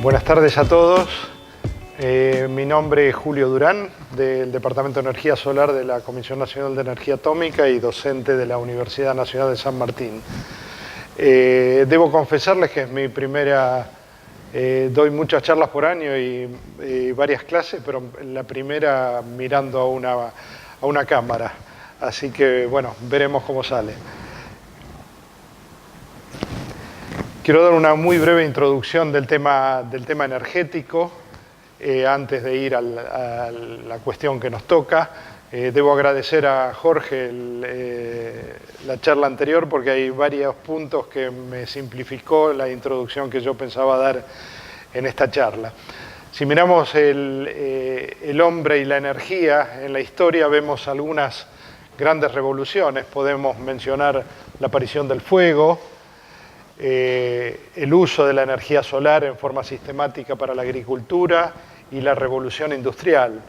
Buenas tardes a todos. Mi nombre es Julio Durán, del Departamento de Energía Solar de la Comisión Nacional de Energía Atómica y docente de la Universidad Nacional de San Martín. Debo confesarles que es mi primera... doy muchas charlas por año y varias clases, pero la primera mirando a una cámara. Así que, bueno, veremos cómo sale. Quiero dar una muy breve introducción del tema energético antes de ir a la cuestión que nos toca. Debo agradecer a Jorge la charla anterior porque hay varios puntos que me simplificó la introducción que yo pensaba dar en esta charla. Si miramos el hombre y la energía en la historia, vemos algunas grandes revoluciones. Podemos mencionar la aparición del fuego, el uso de la energía solar en forma sistemática para la agricultura y la revolución industrial.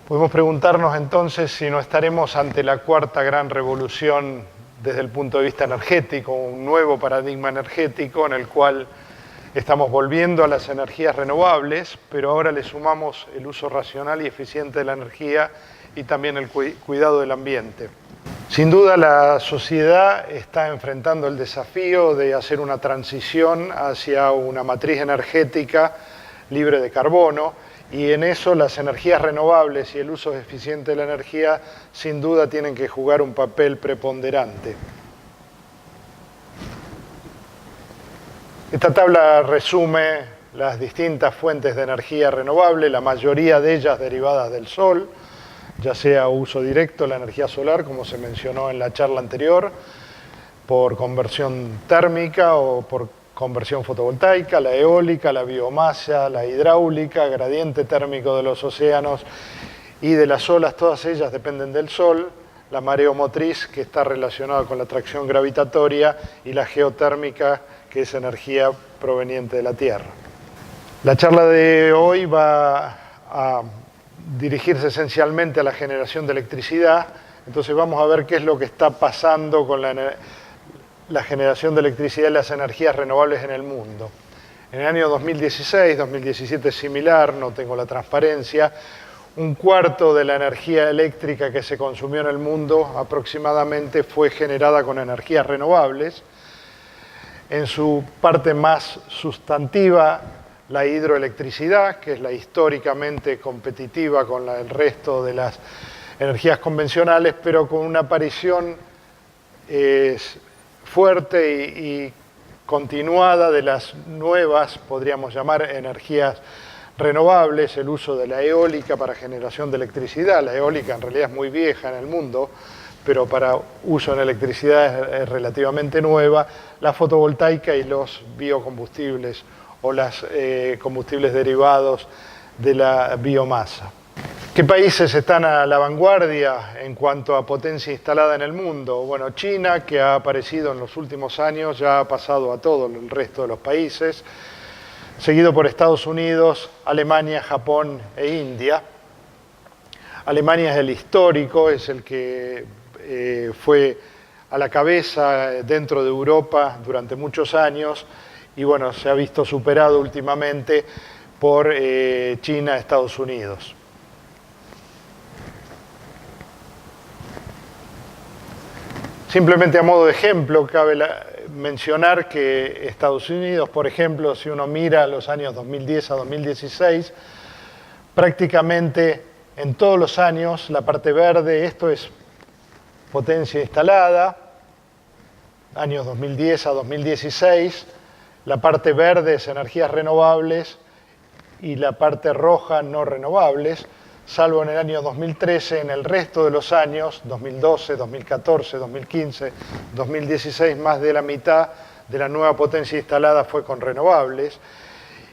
Podemos preguntarnos entonces si no estaremos ante la cuarta gran revolución desde el punto de vista energético, un nuevo paradigma energético en el cual estamos volviendo a las energías renovables, pero ahora le sumamos el uso racional y eficiente de la energía y también el cuidado del ambiente. Sin duda la sociedad está enfrentando el desafío de hacer una transición hacia una matriz energética libre de carbono, y en eso las energías renovables y el uso eficiente de la energía sin duda tienen que jugar un papel preponderante. Esta tabla resume las distintas fuentes de energía renovable, la mayoría de ellas derivadas del sol, ya sea uso directo la energía solar, como se mencionó en la charla anterior, por conversión térmica o por conversión fotovoltaica, la eólica, la biomasa, la hidráulica, gradiente térmico de los océanos y de las olas, todas ellas dependen del sol, la mareomotriz, que está relacionada con la atracción gravitatoria, y la geotérmica, que es energía proveniente de la Tierra. La charla de hoy va a dirigirse esencialmente a la generación de electricidad, entonces vamos a ver qué es lo que está pasando con la generación de electricidad y las energías renovables en el mundo. En el año 2016, 2017 es similar, no tengo la transparencia, un cuarto de la energía eléctrica que se consumió en el mundo aproximadamente fue generada con energías renovables. En su parte más sustantiva, la hidroelectricidad, que es la históricamente competitiva con el resto de las energías convencionales, pero con una aparición fuerte y continuada de las nuevas, podríamos llamar, energías renovables, el uso de la eólica para generación de electricidad. La eólica en realidad es muy vieja en el mundo, pero para uso en electricidad es relativamente nueva, la fotovoltaica y los biocombustibles o los combustibles derivados de la biomasa. ¿Qué países están a la vanguardia en cuanto a potencia instalada en el mundo? Bueno, China, que ha aparecido en los últimos años, ya ha pasado a todo el resto de los países, seguido por Estados Unidos, Alemania, Japón e India. Alemania es el histórico, es el que fue a la cabeza dentro de Europa durante muchos años y bueno, se ha visto superado últimamente por China, Estados Unidos. Simplemente a modo de ejemplo, cabe mencionar que Estados Unidos, por ejemplo, si uno mira los años 2010 a 2016, prácticamente en todos los años la parte verde, esto es potencia instalada, años 2010 a 2016, la parte verde es energías renovables y la parte roja no renovables, salvo en el año 2013, en el resto de los años, 2012, 2014, 2015, 2016, más de la mitad de la nueva potencia instalada fue con renovables.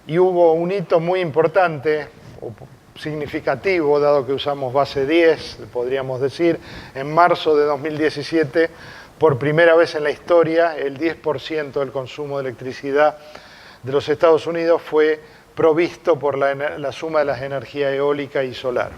Y hubo un hito muy importante, significativo, dado que usamos base 10, podríamos decir, en marzo de 2017, por primera vez en la historia, el 10% del consumo de electricidad de los Estados Unidos fue provisto por la suma de las energías eólica y solar.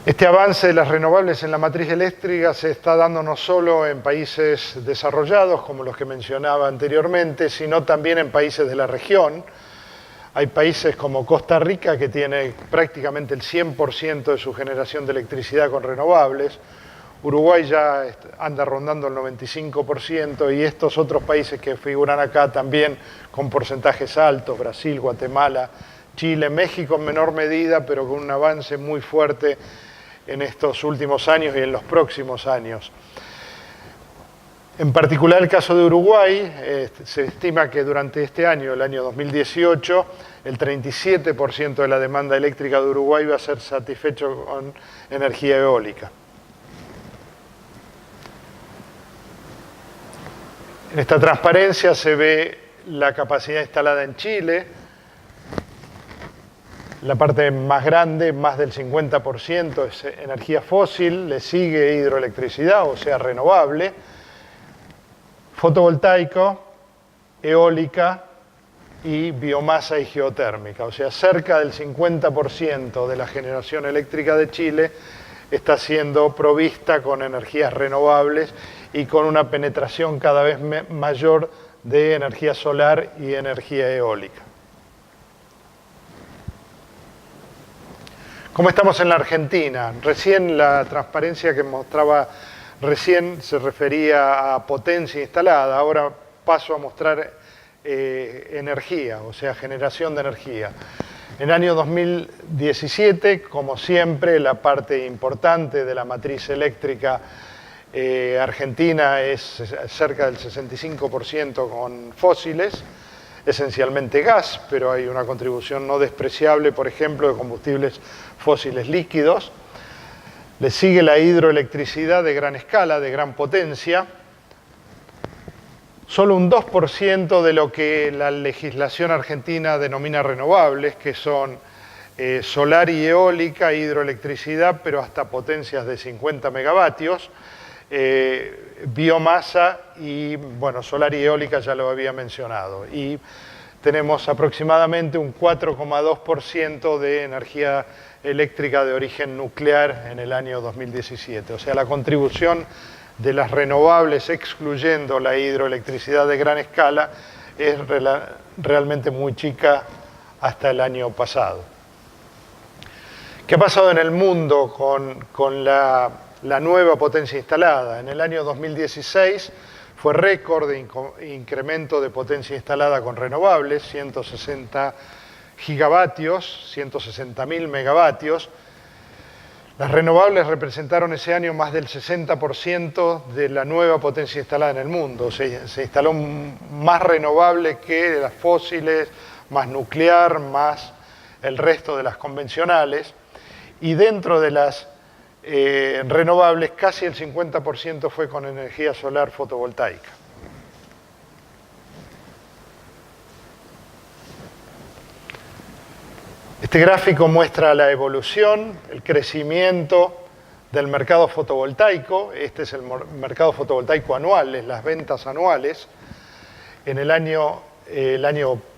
Este avance de las renovables en la matriz eléctrica se está dando no solo en países desarrollados, como los que mencionaba anteriormente, sino también en países de la región. Hay países como Costa Rica, que tiene prácticamente el 100% de su generación de electricidad con renovables. Uruguay ya anda rondando el 95%, y estos otros países que figuran acá también con porcentajes altos: Brasil, Guatemala, Chile, México en menor medida, pero con un avance muy fuerte en estos últimos años y en los próximos años. En particular, el caso de Uruguay, se estima que durante este año, el año 2018, el 37% de la demanda eléctrica de Uruguay va a ser satisfecho con energía eólica. En esta transparencia se ve la capacidad instalada en Chile. La parte más grande, más del 50%, es energía fósil, le sigue hidroelectricidad, o sea, renovable, fotovoltaico, eólica y biomasa y geotérmica. O sea, cerca del 50% de la generación eléctrica de Chile está siendo provista con energías renovables y con una penetración cada vez mayor de energía solar y energía eólica. ¿Cómo estamos en la Argentina? Recién la transparencia que mostraba recién se refería a potencia instalada. Ahora paso a mostrar energía, o sea, generación de energía. En el año 2017, como siempre, la parte importante de la matriz eléctrica argentina es cerca del 65% con fósiles, esencialmente gas, pero hay una contribución no despreciable, por ejemplo, de combustibles fósiles líquidos. Le sigue la hidroelectricidad de gran escala, de gran potencia. Solo un 2% de lo que la legislación argentina denomina renovables, que son solar y eólica, hidroelectricidad, pero hasta potencias de 50 megavatios, biomasa y, bueno, solar y eólica ya lo había mencionado. Y tenemos aproximadamente un 4,2% de energía eléctrica de origen nuclear en el año 2017. O sea, la contribución de las renovables, excluyendo la hidroelectricidad de gran escala, es realmente muy chica hasta el año pasado. ¿Qué ha pasado en el mundo con la nueva potencia instalada? En el año 2016 fue récord de incremento de potencia instalada con renovables, 160 gigavatios, 160.000 megavatios. Las renovables representaron ese año más del 60% de la nueva potencia instalada en el mundo. Se instaló más renovable que las fósiles, más nuclear, más el resto de las convencionales. Y dentro de las renovables, casi el 50% fue con energía solar fotovoltaica. Este gráfico muestra la evolución, el crecimiento del mercado fotovoltaico. Este es el mercado fotovoltaico anual, es las ventas anuales. En el año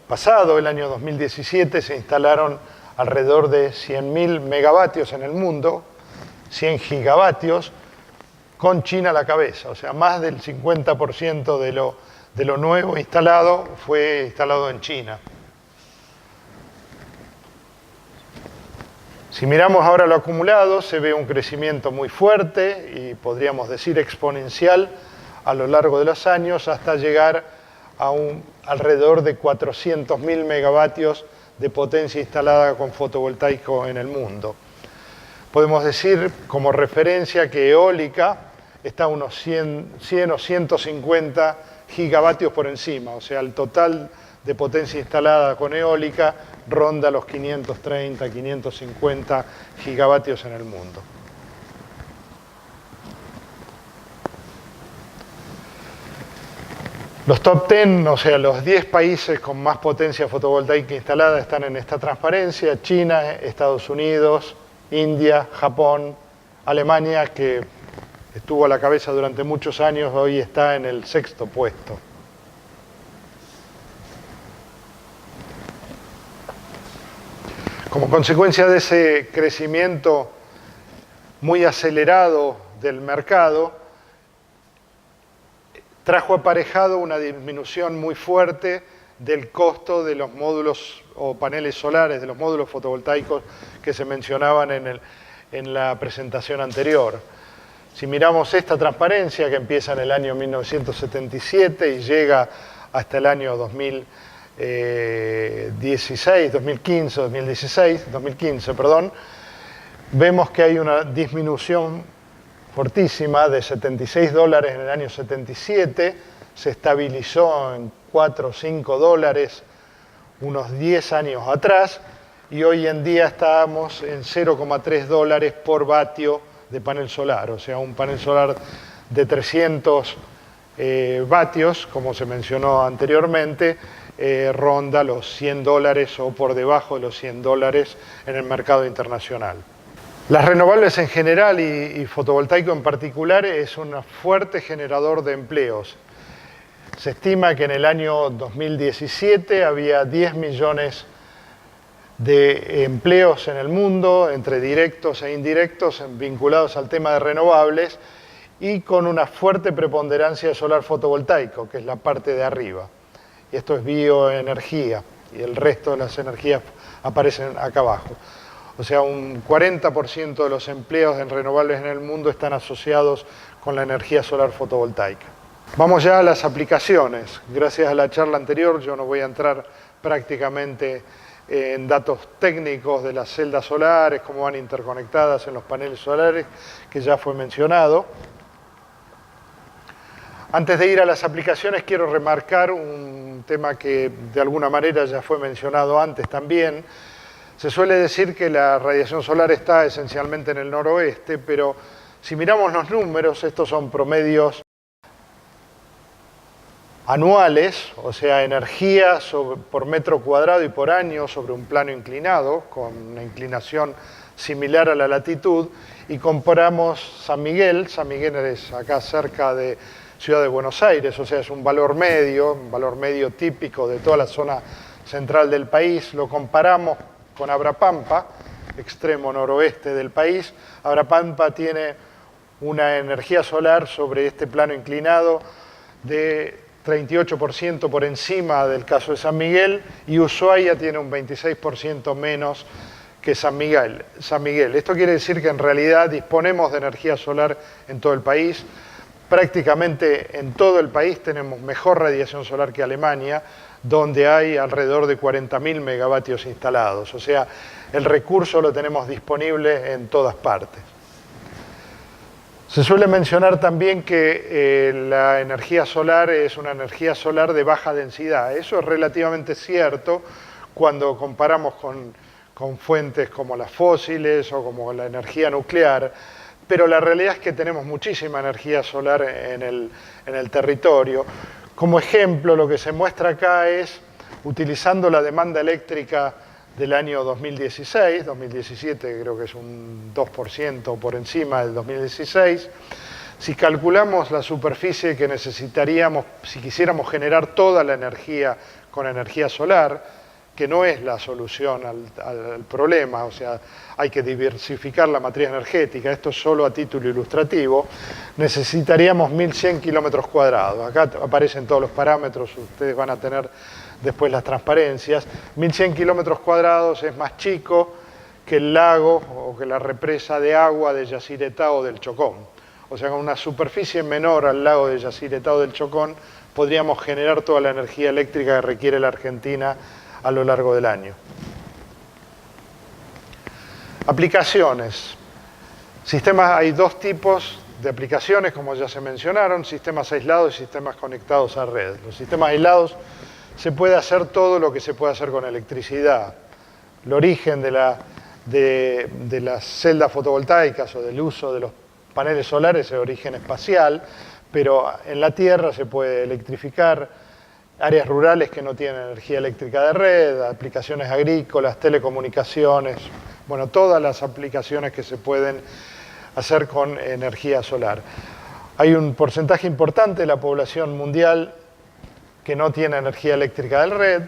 pasado, el año 2017, se instalaron alrededor de 100.000 megavatios en el mundo, 100 gigavatios, con China a la cabeza. O sea, más del 50% de lo nuevo instalado fue instalado en China. Si miramos ahora lo acumulado, se ve un crecimiento muy fuerte y podríamos decir exponencial a lo largo de los años, hasta llegar a alrededor de 400.000 megavatios de potencia instalada con fotovoltaico en el mundo. Podemos decir como referencia que eólica está a unos 100 o 150 gigavatios por encima, o sea, el total de potencia instalada con eólica ronda los 530, 550 gigavatios en el mundo. Los top 10, o sea, los 10 países con más potencia fotovoltaica instalada están en esta transparencia: China, Estados Unidos, India, Japón, Alemania, que estuvo a la cabeza durante muchos años, hoy está en el 6º puesto. Como consecuencia de ese crecimiento muy acelerado del mercado trajo aparejado una disminución muy fuerte del costo de los módulos o paneles solares, de los módulos fotovoltaicos que se mencionaban en la presentación anterior. Si miramos esta transparencia que empieza en el año 1977 y llega hasta el año 2016, 2015, vemos que hay una disminución fortísima de $76 en el año 77, se estabilizó en 4 o 5 dólares unos 10 años atrás y hoy en día estamos en 0,3 dólares por vatio de panel solar, o sea, un panel solar de 300 vatios, como se mencionó anteriormente, ronda los 100 dólares o por debajo de los 100 dólares en el mercado internacional. Las renovables en general y fotovoltaico en particular es un fuerte generador de empleos. Se estima que en el año 2017 había 10 millones de empleos en el mundo, entre directos e indirectos, vinculados al tema de renovables y con una fuerte preponderancia de solar fotovoltaico, que es la parte de arriba. Y esto es bioenergía y el resto de las energías aparecen acá abajo. O sea, un 40% de los empleos en renovables en el mundo están asociados con la energía solar fotovoltaica. Vamos ya a las aplicaciones. Gracias a la charla anterior yo no voy a entrar prácticamente en datos técnicos de las celdas solares, cómo van interconectadas en los paneles solares, que ya fue mencionado. Antes de ir a las aplicaciones quiero remarcar un tema que de alguna manera ya fue mencionado antes también. Se suele decir que la radiación solar está esencialmente en el noroeste, pero si miramos los números, estos son promedios anuales, o sea, energía por metro cuadrado y por año sobre un plano inclinado, con una inclinación similar a la latitud, y comparamos San Miguel es acá cerca de Ciudad de Buenos Aires, o sea, es un valor medio típico de toda la zona central del país, lo comparamos con Abrapampa, extremo noroeste del país. Abrapampa tiene una energía solar sobre este plano inclinado de 38% por encima del caso de San Miguel y Ushuaia tiene un 26% menos que San Miguel. Esto quiere decir que en realidad disponemos de energía solar en todo el país. Prácticamente en todo el país tenemos mejor radiación solar que Alemania, donde hay alrededor de 40.000 megavatios instalados. O sea, el recurso lo tenemos disponible en todas partes. Se suele mencionar también que la energía solar es una energía solar de baja densidad. Eso es relativamente cierto cuando comparamos con fuentes como las fósiles o como la energía nuclear, pero la realidad es que tenemos muchísima energía solar en el territorio. Como ejemplo, lo que se muestra acá es, utilizando la demanda eléctrica del año 2016, 2017 creo que es un 2% por encima del 2016, si calculamos la superficie que necesitaríamos si quisiéramos generar toda la energía con energía solar, que no es la solución al problema, o sea, hay que diversificar la matriz energética, esto es solo a título ilustrativo, necesitaríamos 1.100 kilómetros cuadrados. Acá aparecen todos los parámetros, ustedes van a tener después las transparencias. 1.100 kilómetros cuadrados es más chico que el lago o que la represa de agua de Yacyretá o del Chocón. O sea, con una superficie menor al lago de Yacyretá o del Chocón, podríamos generar toda la energía eléctrica que requiere la Argentina a lo largo del año. Aplicaciones. Hay dos tipos de aplicaciones, como ya se mencionaron, sistemas aislados y sistemas conectados a red. Los sistemas aislados se puede hacer todo lo que se puede hacer con electricidad. El origen de las celdas fotovoltaicas o del uso de los paneles solares es de origen espacial, pero en la Tierra se puede electrificar áreas rurales que no tienen energía eléctrica de red, aplicaciones agrícolas, telecomunicaciones, bueno, todas las aplicaciones que se pueden hacer con energía solar. Hay un porcentaje importante de la población mundial que no tiene energía eléctrica de red,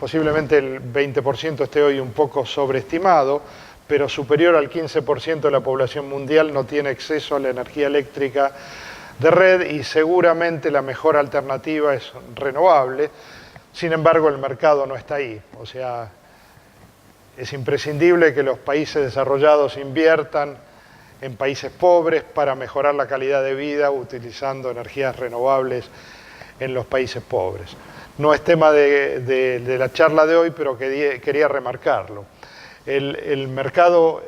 posiblemente el 20% esté hoy un poco sobreestimado, pero superior al 15% de la población mundial no tiene acceso a la energía eléctrica de red y seguramente la mejor alternativa es renovable. Sin embargo, el mercado no está ahí. O sea, es imprescindible que los países desarrollados inviertan en países pobres para mejorar la calidad de vida utilizando energías renovables en los países pobres. No es tema de la charla de hoy, pero quería remarcarlo. El mercado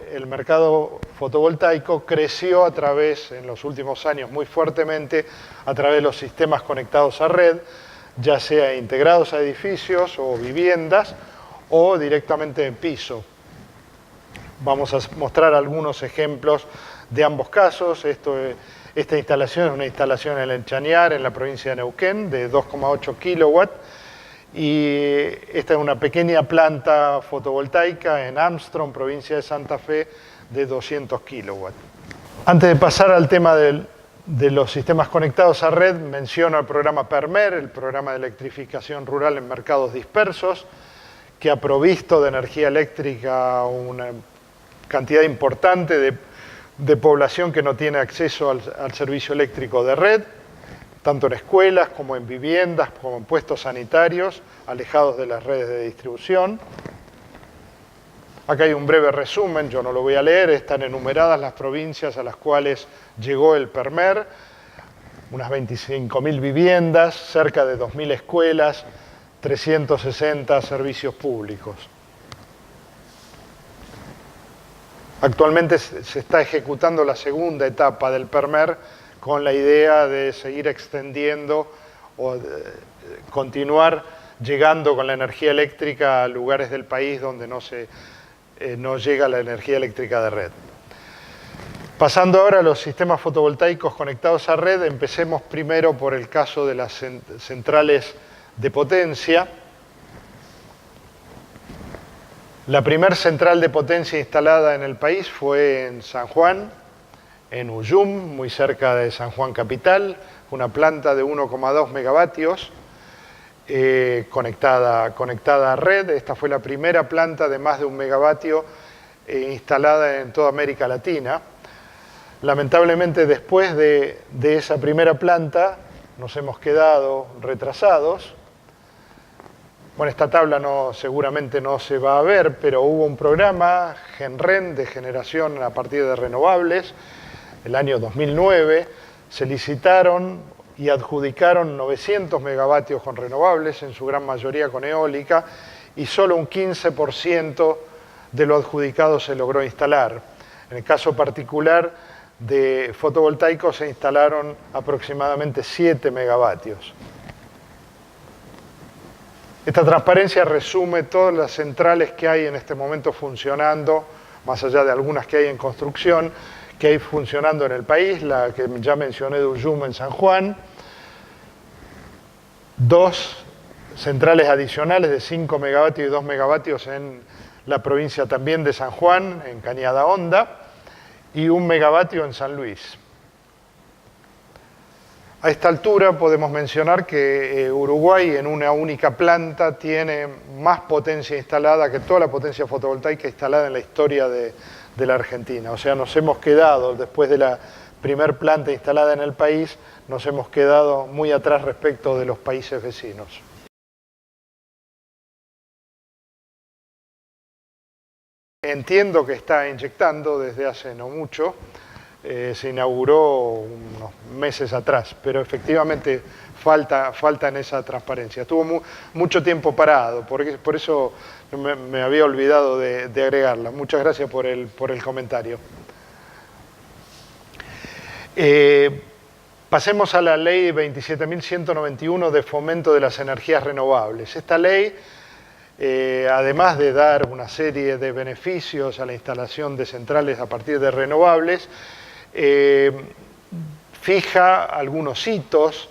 fotovoltaico creció en los últimos años muy fuertemente a través de los sistemas conectados a red, ya sea integrados a edificios o viviendas o directamente en piso. Vamos a mostrar algunos ejemplos de ambos casos. Esta instalación es una instalación en el Chañar, en la provincia de Neuquén, de 2,8 kilowatts. Y esta es una pequeña planta fotovoltaica en Armstrong, provincia de Santa Fe, de 200 kilowatts. Antes de pasar al tema de los sistemas conectados a red, menciono el programa PERMER, el programa de electrificación rural en mercados dispersos, que ha provisto de energía eléctrica una cantidad importante de población que no tiene acceso al servicio eléctrico de red, tanto en escuelas como en viviendas, como en puestos sanitarios, alejados de las redes de distribución. Acá hay un breve resumen, yo no lo voy a leer, están enumeradas las provincias a las cuales llegó el PERMER, unas 25.000 viviendas, cerca de 2.000 escuelas, 360 servicios públicos. Actualmente se está ejecutando la segunda etapa del PERMER con la idea de seguir extendiendo o continuar llegando con la energía eléctrica a lugares del país donde no llega la energía eléctrica de red. Pasando ahora a los sistemas fotovoltaicos conectados a red, empecemos primero por el caso de las centrales de potencia. La primera central de potencia instalada en el país fue en San Juan, en Ullum, muy cerca de San Juan capital, una planta de 1,2 megavatios conectada a red. Esta fue la primera planta de más de 1 megavatio instalada en toda América Latina. Lamentablemente, después de esa primera planta, nos hemos quedado retrasados. Bueno, esta tabla seguramente no se va a ver, pero hubo un programa, GenRen, de generación a partir de renovables. El año 2009 se licitaron y adjudicaron 900 megavatios con renovables, en su gran mayoría con eólica, y solo un 15% de lo adjudicado se logró instalar. En el caso particular de fotovoltaicos se instalaron aproximadamente 7 megavatios. Esta transparencia resume todas las centrales que hay en este momento funcionando, más allá de algunas que hay en construcción, que hay funcionando en el país, la que ya mencioné de Ullum en San Juan, 2 centrales adicionales de 5 megavatios y 2 megavatios en la provincia también de San Juan, en Cañada Honda, y 1 megavatio en San Luis. A esta altura podemos mencionar que Uruguay en una única planta tiene más potencia instalada que toda la potencia fotovoltaica instalada en la historia de la Argentina. O sea, nos hemos quedado, después de la primer planta instalada en el país, nos hemos quedado muy atrás respecto de los países vecinos. Entiendo que está inyectando desde hace no mucho, se inauguró unos meses atrás, pero efectivamente falta en esa transparencia. Estuvo mucho tiempo parado, por eso me había olvidado de agregarla. Muchas gracias por el comentario. Pasemos a la ley 27.191 de fomento de las energías renovables. Esta ley, además de dar una serie de beneficios a la instalación de centrales a partir de renovables, fija algunos hitos,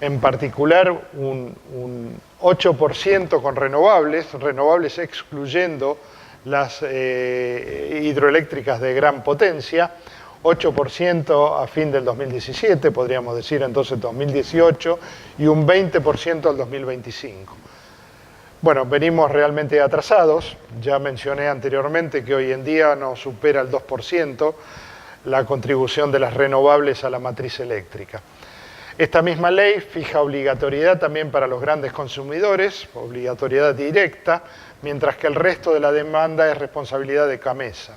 en particular un 8% con renovables excluyendo las hidroeléctricas de gran potencia, 8% a fin del 2017, podríamos decir entonces 2018, y un 20% al 2025. Bueno, venimos realmente atrasados. Ya mencioné anteriormente que hoy en día no supera el 2% la contribución de las renovables a la matriz eléctrica. Esta misma ley fija obligatoriedad también para los grandes consumidores, obligatoriedad directa, mientras que el resto de la demanda es responsabilidad de CAMESA.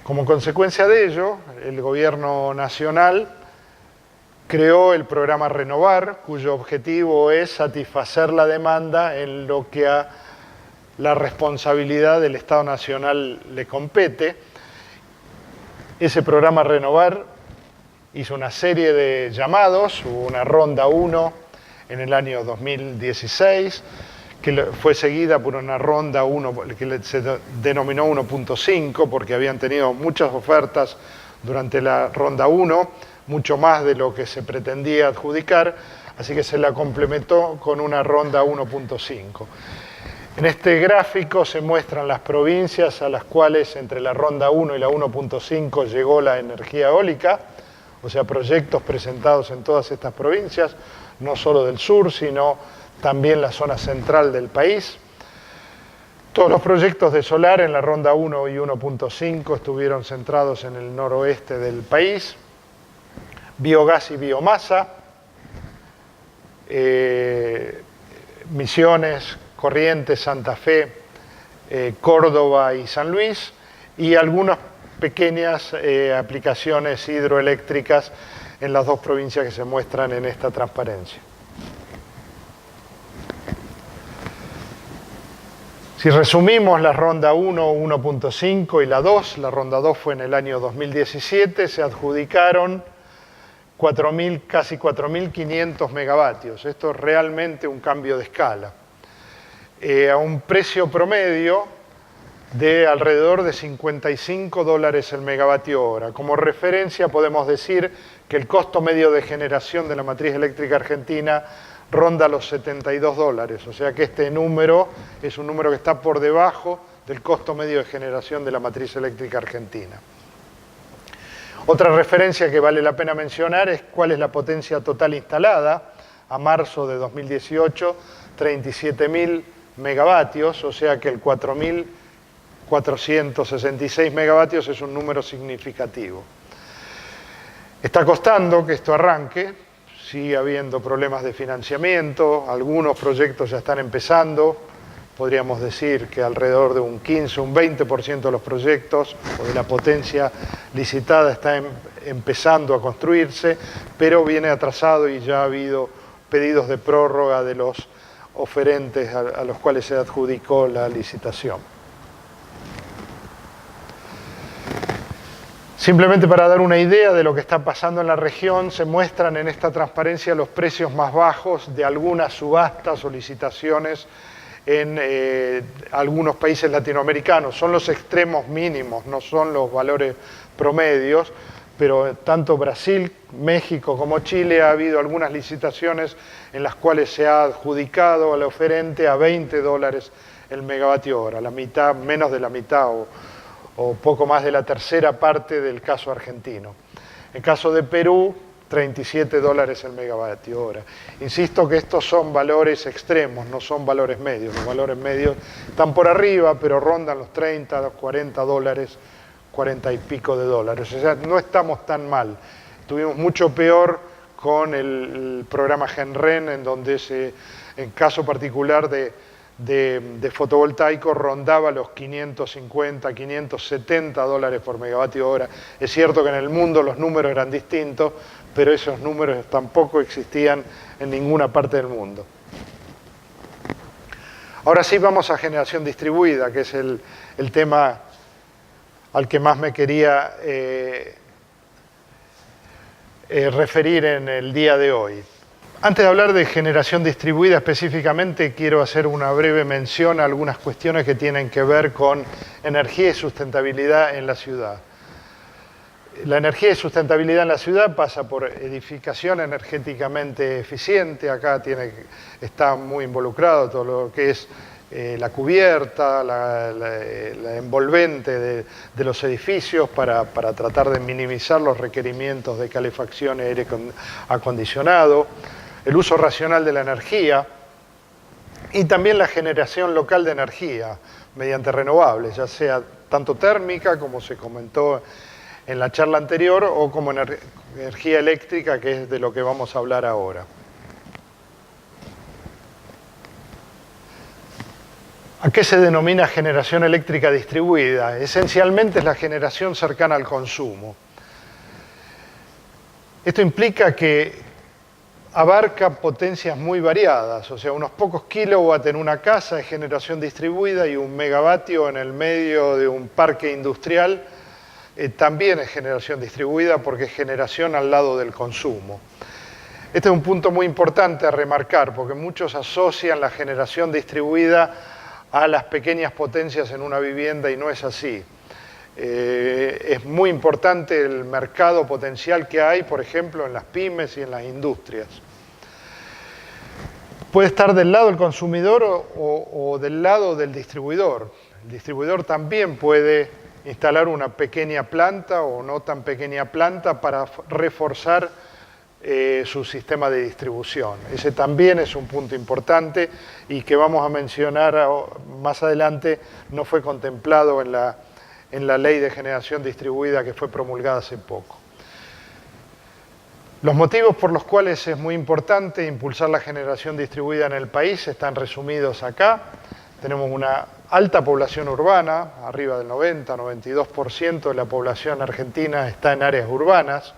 Como consecuencia de ello, el Gobierno Nacional creó el programa Renovar, cuyo objetivo es satisfacer la demanda en lo que a la responsabilidad del Estado Nacional le compete. Ese programa Renovar hizo una serie de llamados, hubo una ronda 1 en el año 2016, que fue seguida por una ronda 1 que se denominó 1.5, porque habían tenido muchas ofertas durante la ronda 1, mucho más de lo que se pretendía adjudicar, así que se la complementó con una ronda 1.5. En este gráfico se muestran las provincias a las cuales entre la ronda 1 y la 1.5 llegó la energía eólica, o sea, proyectos presentados en todas estas provincias, no solo del sur, sino también la zona central del país. Todos los proyectos de solar en la ronda 1 y 1.5 estuvieron centrados en el noroeste del país. Biogás y biomasa, Misiones, Corrientes, Santa Fe, Córdoba y San Luis, y algunas pequeñas aplicaciones hidroeléctricas en las dos provincias que se muestran en esta transparencia. Si resumimos la ronda 1, 1.5 y la 2, la ronda 2 fue en el año 2017, se adjudicaron casi 4.500 megavatios. Esto es realmente un cambio de escala. A un precio promedio de alrededor de $55 el megavatio hora. Como referencia podemos decir que el costo medio de generación de la matriz eléctrica argentina ronda los $72, o sea que este número es un número que está por debajo del costo medio de generación de la matriz eléctrica argentina. Otra referencia que vale la pena mencionar es cuál es la potencia total instalada a marzo de 2018, 37.000 megavatios, o sea que el 4.466 megavatios es un número significativo. Está costando que esto arranque, sigue habiendo problemas de financiamiento, algunos proyectos ya están empezando, podríamos decir que alrededor de un 15, un 20% de los proyectos o de la potencia licitada está empezando a construirse, pero viene atrasado y ya ha habido pedidos de prórroga de los oferentes a los cuales se adjudicó la licitación. Simplemente para dar una idea de lo que está pasando en la región, se muestran en esta transparencia los precios más bajos de algunas subastas o licitaciones en algunos países latinoamericanos. Son los extremos mínimos, no son los valores promedios, pero tanto Brasil, México como Chile ha habido algunas licitaciones en las cuales se ha adjudicado al oferente a $20 el megavatio hora, la mitad, menos de la mitad o poco más de la tercera parte del caso argentino. En el caso de Perú, $37 el megavatio hora. Insisto que estos son valores extremos, no son valores medios. Los valores medios están por arriba, pero rondan los 30, los $40, 40 y pico de dólares. O sea, no estamos tan mal. Estuvimos mucho peor con el programa Genren, en donde en caso particular de fotovoltaico rondaba los 550, 570 dólares por megavatio hora. Es cierto que en el mundo los números eran distintos, pero esos números tampoco existían en ninguna parte del mundo. Ahora sí vamos a generación distribuida, que es el tema al que más me quería referir en el día de hoy. Antes de hablar de generación distribuida específicamente, quiero hacer una breve mención a algunas cuestiones que tienen que ver con energía y sustentabilidad en la ciudad. La energía y sustentabilidad en la ciudad pasa por edificación energéticamente eficiente. Acá está muy involucrado todo lo que es la cubierta, la envolvente de los edificios para tratar de minimizar los requerimientos de calefacción y aire acondicionado. El uso racional de la energía, Y también la generación local de energía mediante renovables, ya sea tanto térmica, como se comentó en la charla anterior, o como energía eléctrica, que es de lo que vamos a hablar ahora. ¿A qué se denomina generación eléctrica distribuida? Esencialmente es la generación cercana al consumo. Esto implica que abarca potencias muy variadas, o sea, unos pocos kilowatts en una casa es generación distribuida y 1 megavatio en el medio de un parque industrial también es generación distribuida porque es generación al lado del consumo. Este es un punto muy importante a remarcar porque muchos asocian la generación distribuida a las pequeñas potencias en una vivienda y no es así. Es muy importante el mercado potencial que hay, por ejemplo, en las pymes y en las industrias. Puede estar del lado del consumidor o del lado del distribuidor. El distribuidor también puede instalar una pequeña planta o no tan pequeña planta para reforzar su sistema de distribución. Ese también es un punto importante y que vamos a mencionar más adelante, no fue contemplado en la ley de generación distribuida que fue promulgada hace poco. Los motivos por los cuales es muy importante impulsar la generación distribuida en el país están resumidos acá. Tenemos una alta población urbana, arriba del 90-92% de la población argentina está en áreas urbanas.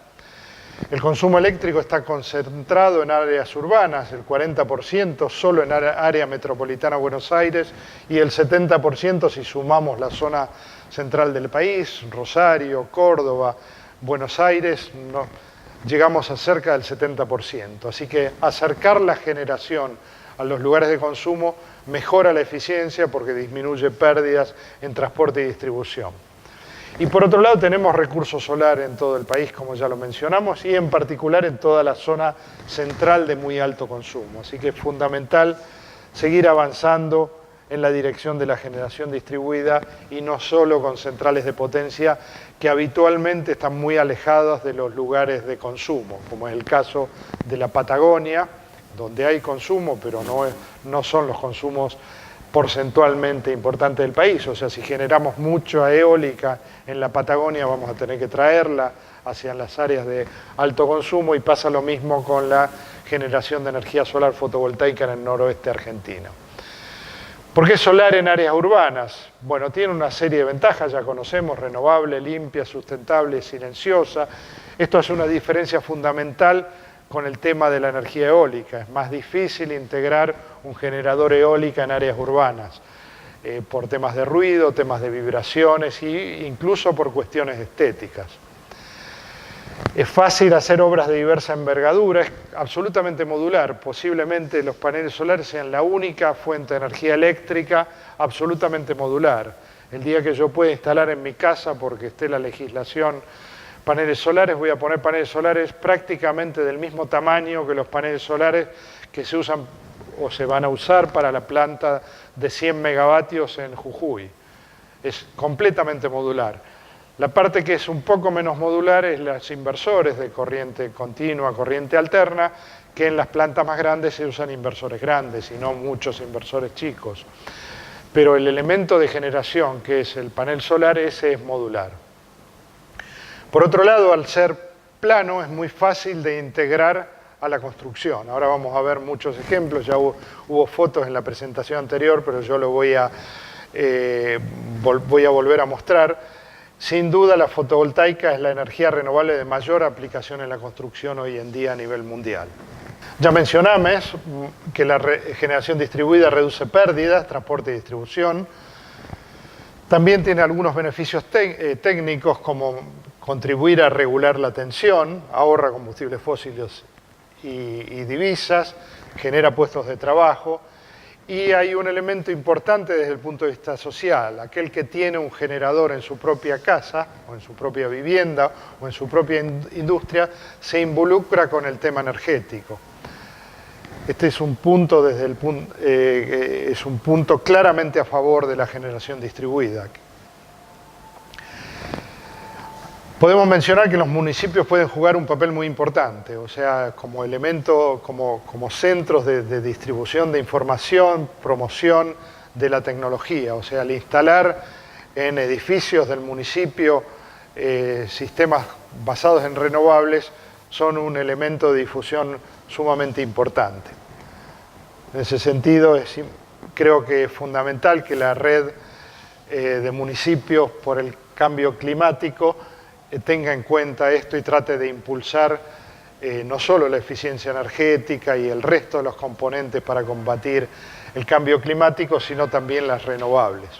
El consumo eléctrico está concentrado en áreas urbanas, el 40% solo en área metropolitana de Buenos Aires y el 70% si sumamos la zona central del país, Rosario, Córdoba, Buenos Aires, llegamos a cerca del 70%. Así que acercar la generación a los lugares de consumo mejora la eficiencia porque disminuye pérdidas en transporte y distribución. Y por otro lado tenemos recursos solar en todo el país, como ya lo mencionamos, y en particular en toda la zona central de muy alto consumo. Así que es fundamental seguir avanzando en la dirección de la generación distribuida y no solo con centrales de potencia que habitualmente están muy alejadas de los lugares de consumo, como es el caso de la Patagonia, donde hay consumo, pero no son los consumos porcentualmente importantes del país. O sea, si generamos mucha eólica en la Patagonia, vamos a tener que traerla hacia las áreas de alto consumo y pasa lo mismo con la generación de energía solar fotovoltaica en el noroeste argentino. ¿Por qué solar en áreas urbanas? Bueno, tiene una serie de ventajas, ya conocemos, renovable, limpia, sustentable, silenciosa. Esto hace una diferencia fundamental con el tema de la energía eólica. Es más difícil integrar un generador eólica en áreas urbanas por temas de ruido, temas de vibraciones e incluso por cuestiones estéticas. Es fácil hacer obras de diversa envergadura, es absolutamente modular. Posiblemente los paneles solares sean la única fuente de energía eléctrica absolutamente modular. El día que yo pueda instalar en mi casa, porque esté la legislación, paneles solares, voy a poner paneles solares prácticamente del mismo tamaño que los paneles solares que se usan o se van a usar para la planta de 100 megavatios en Jujuy. Es completamente modular. La parte que es un poco menos modular es los inversores de corriente continua, corriente alterna, que en las plantas más grandes se usan inversores grandes y no muchos inversores chicos. Pero el elemento de generación, que es el panel solar, ese es modular. Por otro lado, al ser plano, es muy fácil de integrar a la construcción. Ahora vamos a ver muchos ejemplos, ya hubo fotos en la presentación anterior, pero yo lo voy a volver a mostrar. Sin duda, la fotovoltaica es la energía renovable de mayor aplicación en la construcción hoy en día a nivel mundial. Ya mencionamos que la generación distribuida reduce pérdidas, transporte y distribución. También tiene algunos beneficios técnicos como contribuir a regular la tensión, ahorra combustibles fósiles y divisas, genera puestos de trabajo. Y hay un elemento importante desde el punto de vista social. Aquel que tiene un generador en su propia casa, o en su propia vivienda, o en su propia industria, se involucra con el tema energético. Este es un punto, es un punto claramente a favor de la generación distribuida. Podemos mencionar que los municipios pueden jugar un papel muy importante, o sea, como elemento, como centros de distribución de información, promoción de la tecnología. O sea, al instalar en edificios del municipio sistemas basados en renovables, son un elemento de difusión sumamente importante. En ese sentido, creo que es fundamental que la red de municipios por el cambio climático tenga en cuenta esto y trate de impulsar no solo la eficiencia energética y el resto de los componentes para combatir el cambio climático, sino también las renovables.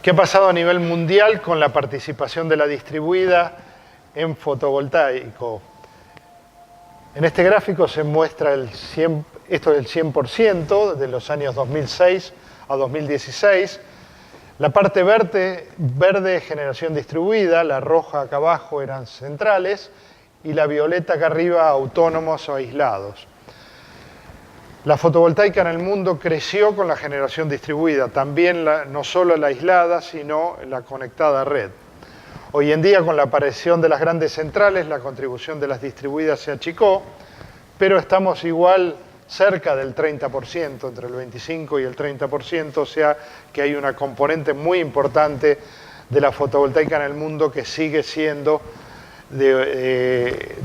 ¿Qué ha pasado a nivel mundial con la participación de la distribuida en fotovoltaico? En este gráfico se muestra esto del 100% de los años 2006 a 2016. La parte verde es generación distribuida, la roja acá abajo eran centrales y la violeta acá arriba autónomos o aislados. La fotovoltaica en el mundo creció con la generación distribuida, también no solo la aislada, sino la conectada a red. Hoy en día, con la aparición de las grandes centrales, la contribución de las distribuidas se achicó, pero estamos igual cerca del 30%, entre el 25% y el 30%, o sea que hay una componente muy importante de la fotovoltaica en el mundo que sigue siendo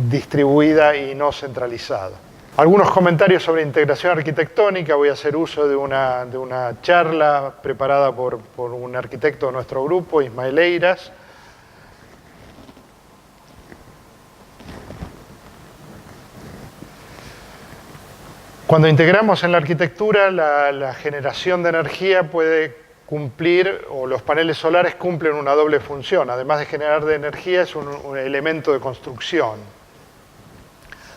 distribuida y no centralizada. Algunos comentarios sobre integración arquitectónica. Voy a hacer uso de una charla preparada por un arquitecto de nuestro grupo, Ismael Eiras. Cuando integramos en la arquitectura, la generación de energía puede cumplir, o los paneles solares cumplen una doble función. Además de generar de energía, es un elemento de construcción.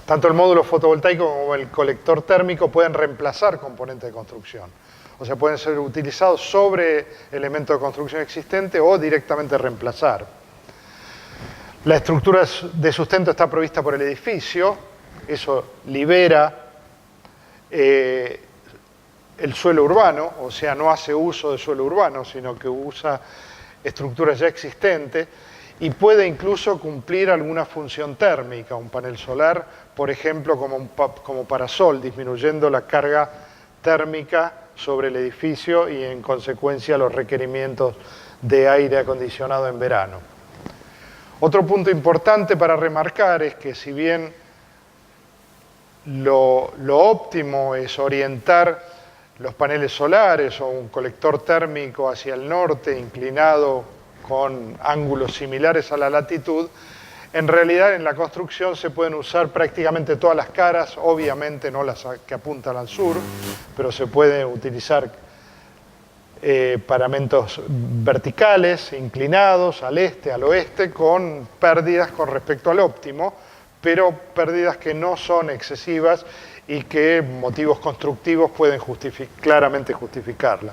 Tanto el módulo fotovoltaico como el colector térmico pueden reemplazar componentes de construcción. O sea, pueden ser utilizados sobre elementos de construcción existente o directamente reemplazar. La estructura de sustento está provista por el edificio. Eso libera el suelo urbano, o sea, no hace uso de suelo urbano, sino que usa estructuras ya existentes y puede incluso cumplir alguna función térmica, un panel solar, por ejemplo, como parasol, disminuyendo la carga térmica sobre el edificio y en consecuencia los requerimientos de aire acondicionado en verano. Otro punto importante para remarcar es que si bien lo óptimo es orientar los paneles solares o un colector térmico hacia el norte, inclinado con ángulos similares a la latitud, en realidad en la construcción se pueden usar prácticamente todas las caras, obviamente no las que apuntan al sur, pero se pueden utilizar paramentos verticales, inclinados, al este, al oeste, con pérdidas con respecto al óptimo, pero pérdidas que no son excesivas y que motivos constructivos pueden claramente justificarla.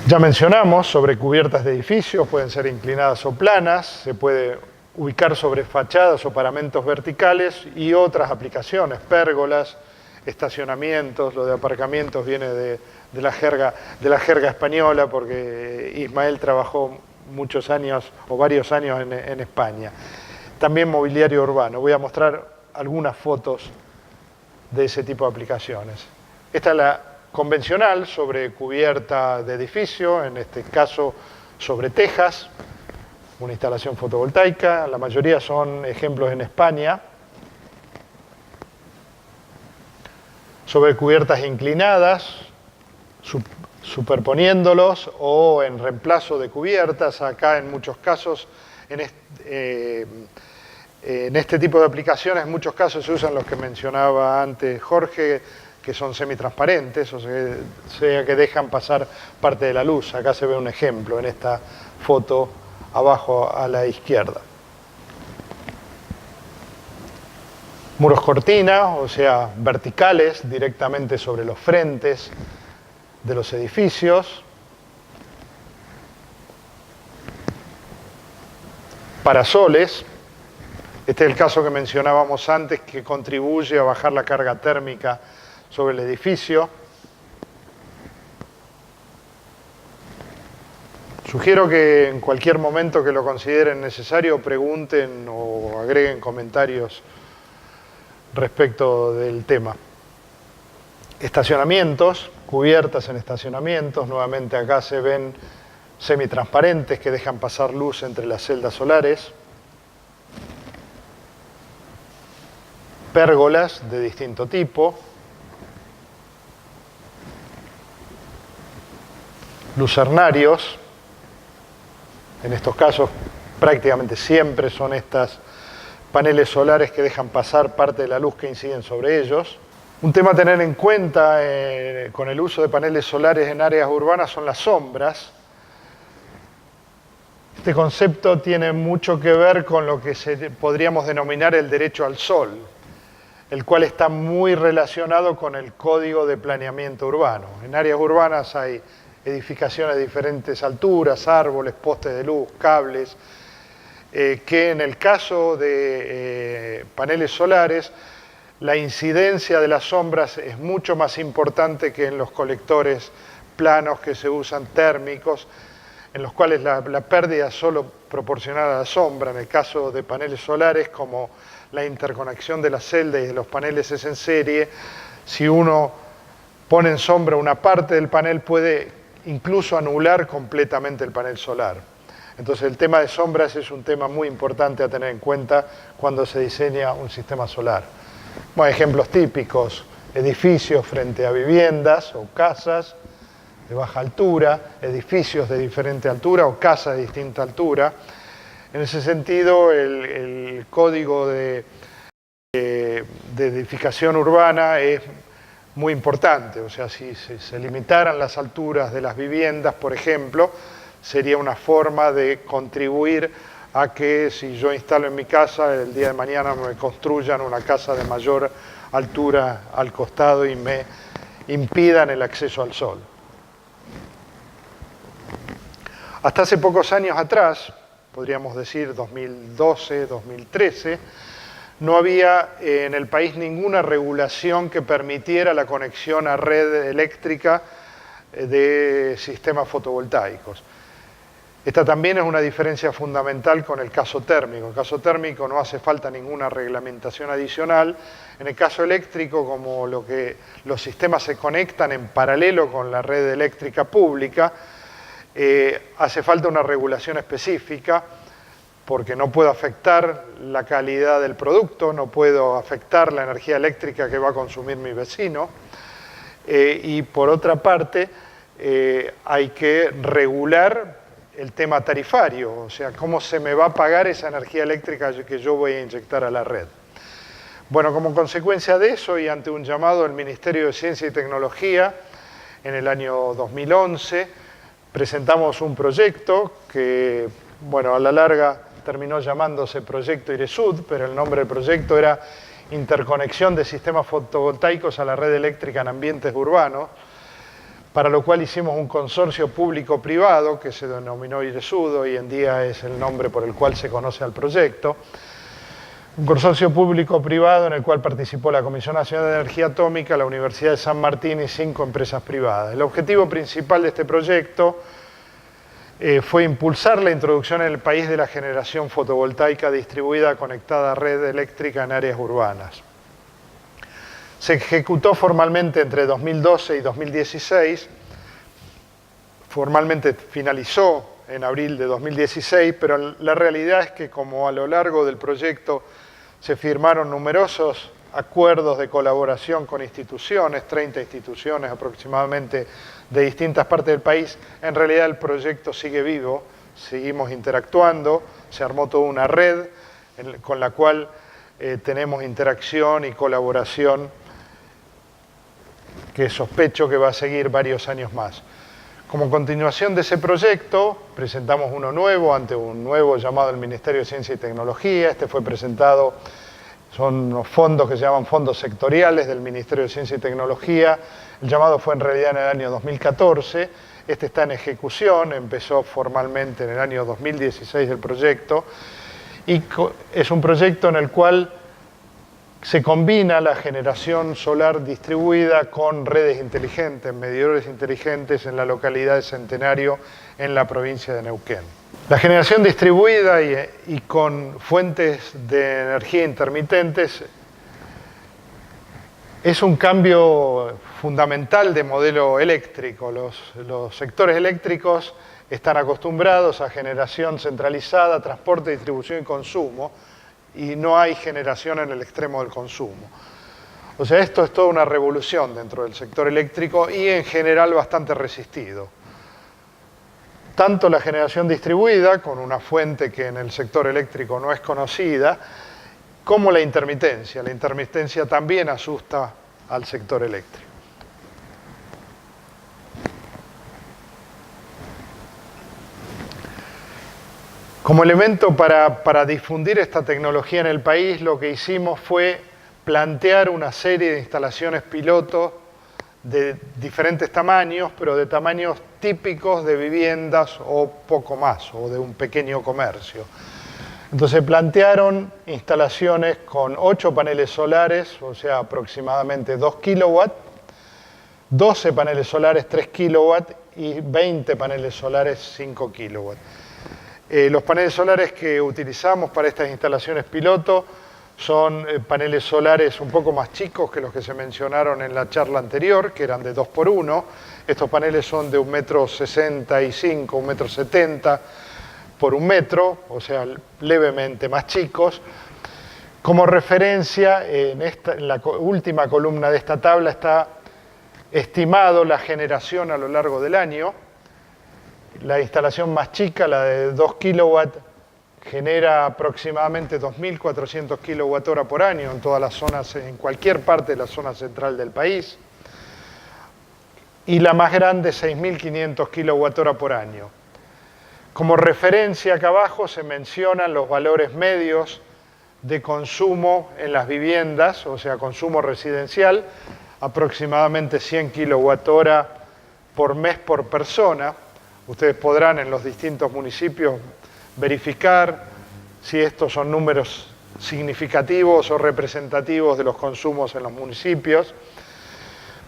Ya mencionamos sobre cubiertas de edificios, pueden ser inclinadas o planas, se puede ubicar sobre fachadas o paramentos verticales y otras aplicaciones, pérgolas, estacionamientos. Lo de aparcamientos viene de la jerga española, porque Ismael trabajó muchos años o varios años en España. También mobiliario urbano. Voy a mostrar algunas fotos de ese tipo de aplicaciones. Esta es la convencional sobre cubierta de edificio, en este caso sobre tejas, una instalación fotovoltaica. La mayoría son ejemplos en España. Sobre cubiertas inclinadas, superponiéndolos o en reemplazo de cubiertas. Acá en muchos casos, en este tipo de aplicaciones, en muchos casos se usan los que mencionaba antes Jorge, que son semitransparentes, o sea que dejan pasar parte de la luz. Acá se ve un ejemplo en esta foto abajo a la izquierda. Muros cortina, o sea, verticales directamente sobre los frentes de los edificios. Parasoles. Este es el caso que mencionábamos antes, que contribuye a bajar la carga térmica sobre el edificio. Sugiero que en cualquier momento que lo consideren necesario pregunten o agreguen comentarios respecto del tema. Estacionamientos, cubiertas en estacionamientos. Nuevamente acá se ven semitransparentes que dejan pasar luz entre las celdas solares. Pérgolas de distinto tipo. Lucernarios. En estos casos prácticamente siempre son estas paneles solares que dejan pasar parte de la luz que inciden sobre ellos. Un tema a tener en cuenta con el uso de paneles solares en áreas urbanas son las sombras. Este concepto tiene mucho que ver con lo que podríamos denominar el derecho al sol, el cual está muy relacionado con el Código de Planeamiento Urbano. En áreas urbanas hay edificaciones de diferentes alturas, árboles, postes de luz, cables, que en el caso de paneles solares, la incidencia de las sombras es mucho más importante que en los colectores planos que se usan térmicos, en los cuales la pérdida es solo proporcional a la sombra. En el caso de paneles solares, como la interconexión de las celdas y de los paneles es en serie, si uno pone en sombra una parte del panel puede incluso anular completamente el panel solar. Entonces el tema de sombras es un tema muy importante a tener en cuenta cuando se diseña un sistema solar. Bueno, ejemplos típicos: edificios frente a viviendas o casas de baja altura, edificios de diferente altura o casas de distinta altura. En ese sentido, el código de edificación urbana es muy importante. O sea, si se limitaran las alturas de las viviendas, por ejemplo, sería una forma de contribuir a que si yo instalo en mi casa, el día de mañana me construyan una casa de mayor altura al costado y me impidan el acceso al sol. Hasta hace pocos años atrás, podríamos decir 2012, 2013, no había en el país ninguna regulación que permitiera la conexión a red eléctrica de sistemas fotovoltaicos. Esta también es una diferencia fundamental con el caso térmico. En el caso térmico no hace falta ninguna reglamentación adicional. En el caso eléctrico, como los sistemas se conectan en paralelo con la red eléctrica pública, hace falta una regulación específica, porque no puedo afectar la calidad del producto, no puedo afectar la energía eléctrica que va a consumir mi vecino. Y por otra parte, hay que regular el tema tarifario, o sea, cómo se me va a pagar esa energía eléctrica que yo voy a inyectar a la red. Bueno, como consecuencia de eso y ante un llamado del Ministerio de Ciencia y Tecnología en el año 2011, presentamos un proyecto que, bueno, a la larga terminó llamándose Proyecto IRESUD, pero el nombre del proyecto era Interconexión de Sistemas Fotovoltaicos a la Red Eléctrica en Ambientes Urbanos, para lo cual hicimos un consorcio público-privado que se denominó IRESUD, hoy en día es el nombre por el cual se conoce al proyecto. Un consorcio público-privado en el cual participó la Comisión Nacional de Energía Atómica, la Universidad de San Martín y 5 empresas privadas. El objetivo principal de este proyecto fue impulsar la introducción en el país de la generación fotovoltaica distribuida conectada a red eléctrica en áreas urbanas. Se ejecutó formalmente entre 2012 y 2016, formalmente finalizó en abril de 2016, pero la realidad es que como a lo largo del proyecto se firmaron numerosos acuerdos de colaboración con instituciones, 30 instituciones aproximadamente de distintas partes del país, en realidad el proyecto sigue vivo, seguimos interactuando, se armó toda una red con la cual tenemos interacción y colaboración que sospecho que va a seguir varios años más. Como continuación de ese proyecto, presentamos uno nuevo ante un nuevo llamado del Ministerio de Ciencia y Tecnología. Este fue presentado, son unos fondos que se llaman fondos sectoriales del Ministerio de Ciencia y Tecnología. El llamado fue en realidad en el año 2014. Este está en ejecución, empezó formalmente en el año 2016 el proyecto. Y es un proyecto en el cual Se combina la generación solar distribuida con redes inteligentes, medidores inteligentes en la localidad de Centenario, en la provincia de Neuquén. La generación distribuida y con fuentes de energía intermitentes es un cambio fundamental de modelo eléctrico. Los sectores eléctricos están acostumbrados a generación centralizada, transporte, distribución y consumo, y no hay generación en el extremo del consumo. O sea, esto es toda una revolución dentro del sector eléctrico y en general bastante resistido. Tanto la generación distribuida, con una fuente que en el sector eléctrico no es conocida, como la intermitencia. La intermitencia también asusta al sector eléctrico. Como elemento para difundir esta tecnología en el país, lo que hicimos fue plantear una serie de instalaciones piloto de diferentes tamaños, pero de tamaños típicos de viviendas o poco más, o de un pequeño comercio. Entonces plantearon instalaciones con 8 paneles solares, o sea, aproximadamente 2 kilowatts, 12 paneles solares 3 kilowatts y 20 paneles solares 5 kilowatts. Los paneles solares que utilizamos para estas instalaciones piloto son paneles solares un poco más chicos que los que se mencionaron en la charla anterior, que eran de 2x1. Estos paneles son de 1,65 m, 1,70 m por 1 metro, o sea, levemente más chicos. Como referencia, en la última columna de esta tabla está estimado la generación a lo largo del año. La instalación más chica, la de 2 kilowatts, genera aproximadamente 2.400 kWh por año en todas las zonas, en cualquier parte de la zona central del país. Y la más grande, 6.500 kWh por año. Como referencia acá abajo se mencionan los valores medios de consumo en las viviendas, o sea, consumo residencial, aproximadamente 100 kWh por mes por persona. Ustedes podrán en los distintos municipios verificar si estos son números significativos o representativos de los consumos en los municipios.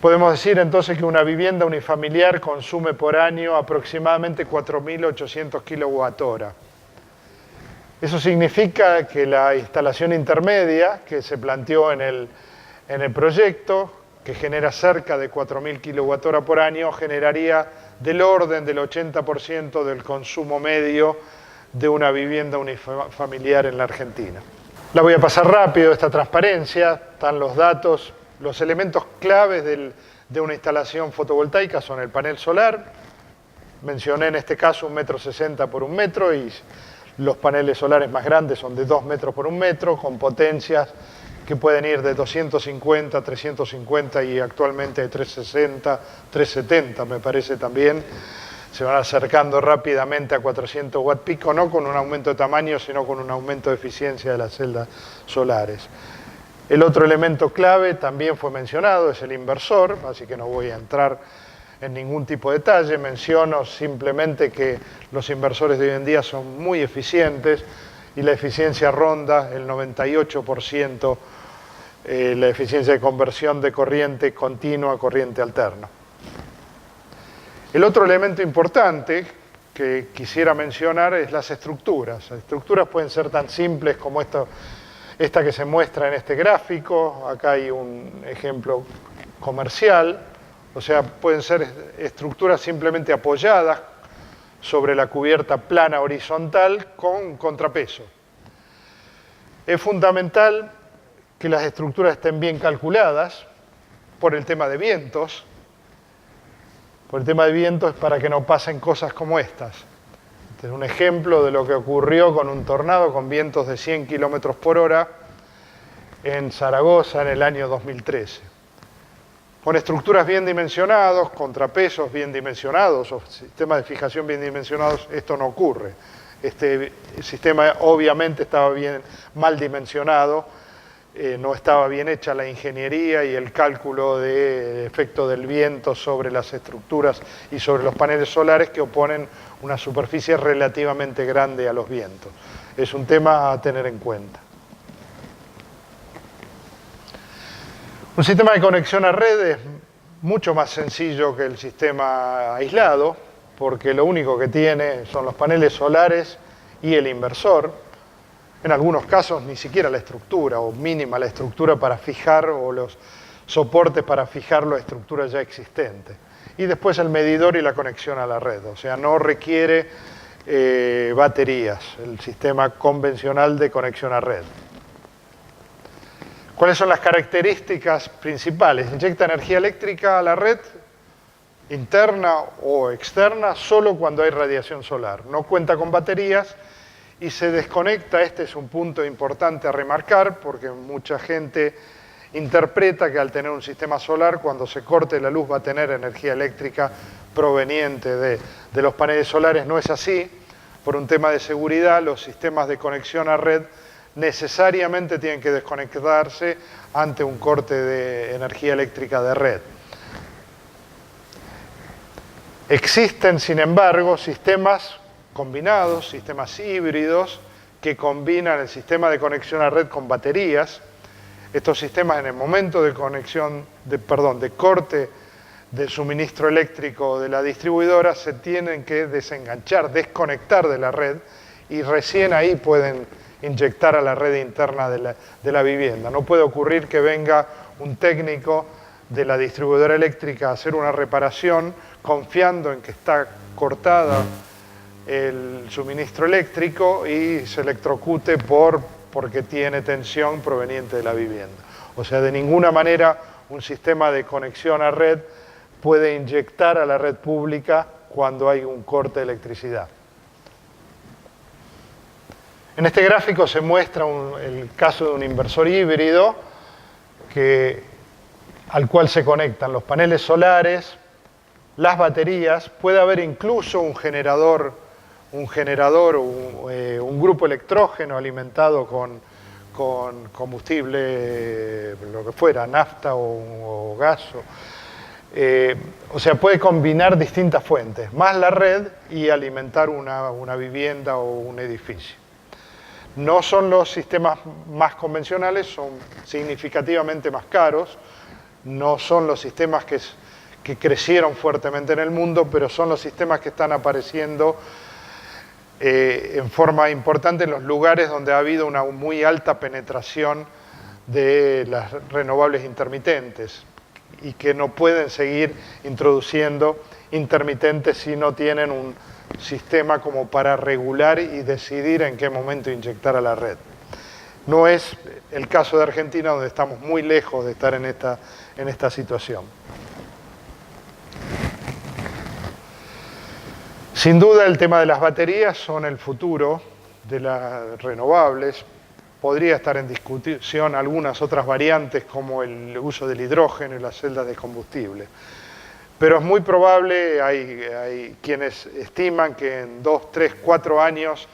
Podemos decir entonces que una vivienda unifamiliar consume por año aproximadamente 4.800 kWh. Eso significa que la instalación intermedia que se planteó en el proyecto, que genera cerca de 4.000 kWh por año, generaría del orden del 80% del consumo medio de una vivienda unifamiliar en la Argentina. La voy a pasar rápido, esta transparencia, están los datos, los elementos claves de una instalación fotovoltaica son el panel solar, mencioné en este caso 1,60 m por 1 metro, y los paneles solares más grandes son de 2 metros por 1 metro, con potencias que pueden ir de 250, 350 y actualmente de 360, 370 me parece también. Se van acercando rápidamente a 400 watts pico, no con un aumento de tamaño, sino con un aumento de eficiencia de las celdas solares. El otro elemento clave también fue mencionado, es el inversor, así que no voy a entrar en ningún tipo de detalle. Menciono simplemente que los inversores de hoy en día son muy eficientes y la eficiencia ronda el 98%, la eficiencia de conversión de corriente continua a corriente alterna. El otro elemento importante que quisiera mencionar es las estructuras. Las estructuras pueden ser tan simples como esta que se muestra en este gráfico. Acá hay un ejemplo comercial. O sea, pueden ser estructuras simplemente apoyadas sobre la cubierta plana horizontal con contrapeso. Es fundamental que las estructuras estén bien calculadas por el tema de vientos. Por el tema de vientos es para que no pasen cosas como estas. Este es un ejemplo de lo que ocurrió con un tornado con vientos de 100 km por hora en Zaragoza en el año 2013. Con estructuras bien dimensionadas, contrapesos bien dimensionados o sistemas de fijación bien dimensionados, esto no ocurre. Este sistema obviamente estaba mal dimensionado, no estaba bien hecha la ingeniería y el cálculo de efecto del viento sobre las estructuras y sobre los paneles solares que oponen una superficie relativamente grande a los vientos. Es un tema a tener en cuenta. Un sistema de conexión a red es mucho más sencillo que el sistema aislado, porque lo único que tiene son los paneles solares y el inversor. En algunos casos ni siquiera la estructura, o mínima la estructura para fijar, o los soportes para fijar la estructura ya existente. Y después el medidor y la conexión a la red, o sea, no requiere baterías, el sistema convencional de conexión a red. ¿Cuáles son las características principales? Inyecta energía eléctrica a la red, interna o externa, solo cuando hay radiación solar. No cuenta con baterías y se desconecta. Este es un punto importante a remarcar porque mucha gente interpreta que al tener un sistema solar, cuando se corte la luz va a tener energía eléctrica proveniente de los paneles solares. No es así. Por un tema de seguridad, los sistemas de conexión a red necesariamente tienen que desconectarse ante un corte de energía eléctrica de red. Existen, sin embargo, sistemas combinados, sistemas híbridos, que combinan el sistema de conexión a red con baterías. Estos sistemas, en el momento de corte del suministro eléctrico de la distribuidora, se tienen que desenganchar, desconectar de la red, y recién ahí pueden inyectar a la red interna de la vivienda. No puede ocurrir que venga un técnico de la distribuidora eléctrica a hacer una reparación confiando en que está cortada el suministro eléctrico y se electrocute porque tiene tensión proveniente de la vivienda. O sea, de ninguna manera un sistema de conexión a red puede inyectar a la red pública cuando hay un corte de electricidad. En este gráfico se muestra el caso de un inversor híbrido al cual se conectan los paneles solares, las baterías, puede haber incluso un generador o un grupo electrógeno alimentado con combustible, lo que fuera, nafta o gas. O sea, puede combinar distintas fuentes, más la red, y alimentar una vivienda o un edificio. No son los sistemas más convencionales, son significativamente más caros, no son los sistemas que crecieron fuertemente en el mundo, pero son los sistemas que están apareciendo en forma importante en los lugares donde ha habido una muy alta penetración de las renovables intermitentes y que no pueden seguir introduciendo intermitentes si no tienen un sistema como para regular y decidir en qué momento inyectar a la red. No es el caso de Argentina, donde estamos muy lejos de estar en esta situación. Sin duda el tema de las baterías son el futuro de las renovables. Podría estar en discusión algunas otras variantes como el uso del hidrógeno y las celdas de combustible. Pero es muy probable, hay quienes estiman que en 2, 3, 4 años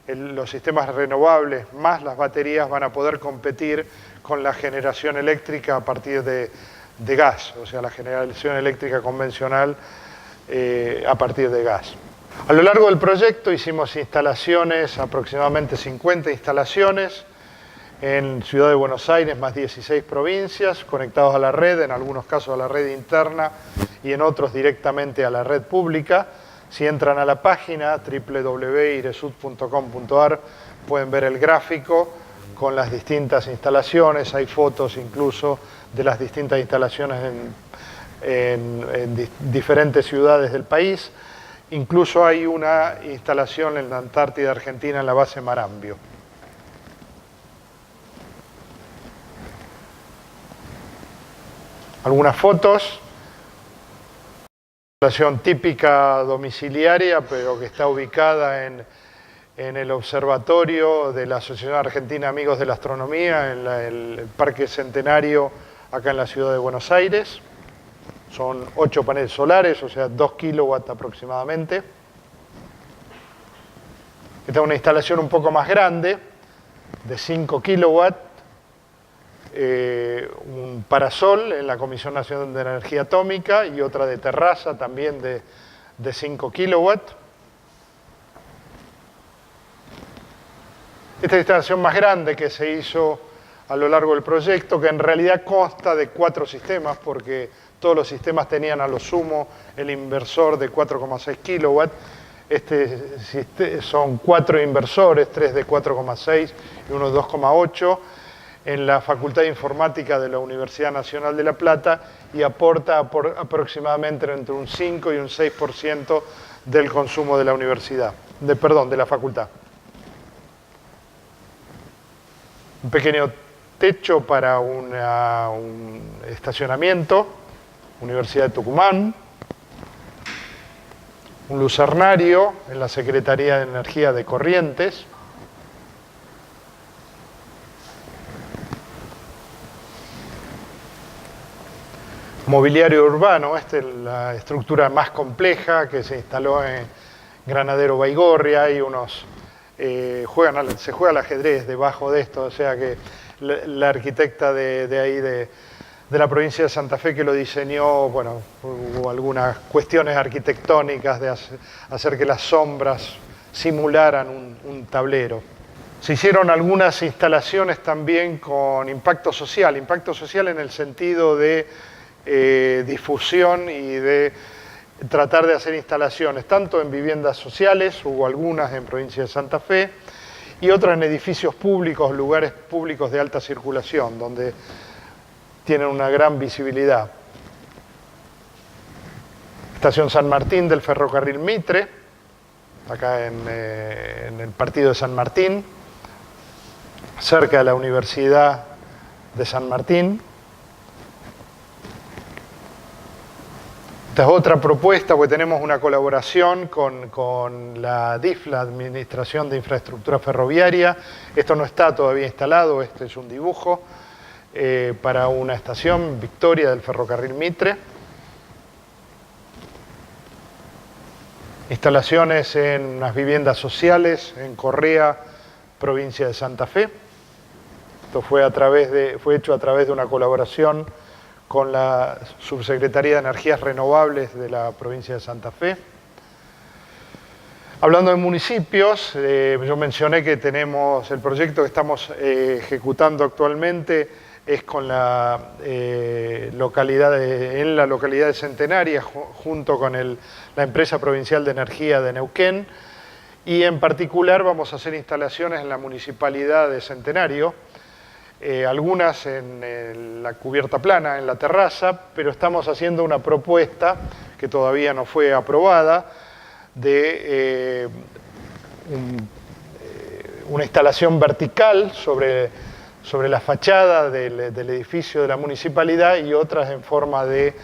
los sistemas renovables más las baterías van a poder competir con la generación eléctrica a partir de gas, o sea, la generación eléctrica convencional a partir de gas. A lo largo del proyecto hicimos instalaciones, aproximadamente 50 instalaciones, en Ciudad de Buenos Aires, más 16 provincias, conectados a la red, en algunos casos a la red interna y en otros directamente a la red pública. Si entran a la página www.iresud.com.ar pueden ver el gráfico con las distintas instalaciones, hay fotos incluso de las distintas instalaciones en diferentes ciudades del país. Incluso hay una instalación en la Antártida Argentina, en la base Marambio. Algunas fotos. Instalación típica domiciliaria, pero que está ubicada en el observatorio de la Asociación Argentina Amigos de la Astronomía, en el Parque Centenario, acá en la ciudad de Buenos Aires. Son 8 paneles solares, o sea, 2 kilowatts aproximadamente. Esta es una instalación un poco más grande, de 5 kilowatts. Un parasol en la Comisión Nacional de Energía Atómica y otra de terraza también de 5 kilowatts. Esta instalación más grande que se hizo a lo largo del proyecto, que en realidad consta de 4 sistemas, porque todos los sistemas tenían a lo sumo el inversor de 4,6 kilowatts. Son 4 inversores, 3 de 4,6 y uno de 2,8, en la Facultad de Informática de la Universidad Nacional de La Plata, y aporta aproximadamente entre un 5 y un 6% del consumo de la universidad, de la facultad. Un pequeño techo para un estacionamiento, Universidad de Tucumán. Un lucernario en la Secretaría de Energía de Corrientes. Mobiliario urbano, esta es la estructura más compleja que se instaló en Granadero Baigorria. Hay unos, se juega al ajedrez debajo de esto, o sea que la arquitecta de ahí de la provincia de Santa Fe que lo diseñó, bueno, hubo algunas cuestiones arquitectónicas de hacer que las sombras simularan un tablero. Se hicieron algunas instalaciones también con impacto social en el sentido de difusión y de tratar de hacer instalaciones, tanto en viviendas sociales, hubo algunas en provincia de Santa Fe, y otras en edificios públicos, lugares públicos de alta circulación, donde tienen una gran visibilidad. Estación San Martín del ferrocarril Mitre, acá en el partido de San Martín, cerca de la Universidad de San Martín. Esta es otra propuesta, porque tenemos una colaboración con la ADIF, la Administración de Infraestructura Ferroviaria. Esto no está todavía instalado, este es un dibujo para una estación, Victoria, del ferrocarril Mitre. Instalaciones en unas viviendas sociales en Correa, provincia de Santa Fe. Esto fue hecho a través de una colaboración con la Subsecretaría de Energías Renovables de la provincia de Santa Fe. Hablando de municipios, yo mencioné que tenemos el proyecto que estamos ejecutando actualmente es con la localidad de Centenaria, junto con la Empresa Provincial de Energía de Neuquén, y en particular vamos a hacer instalaciones en la Municipalidad de Centenario, algunas en la cubierta plana, en la terraza, pero estamos haciendo una propuesta que todavía no fue aprobada de una instalación vertical sobre la fachada del edificio de la municipalidad y otras en forma de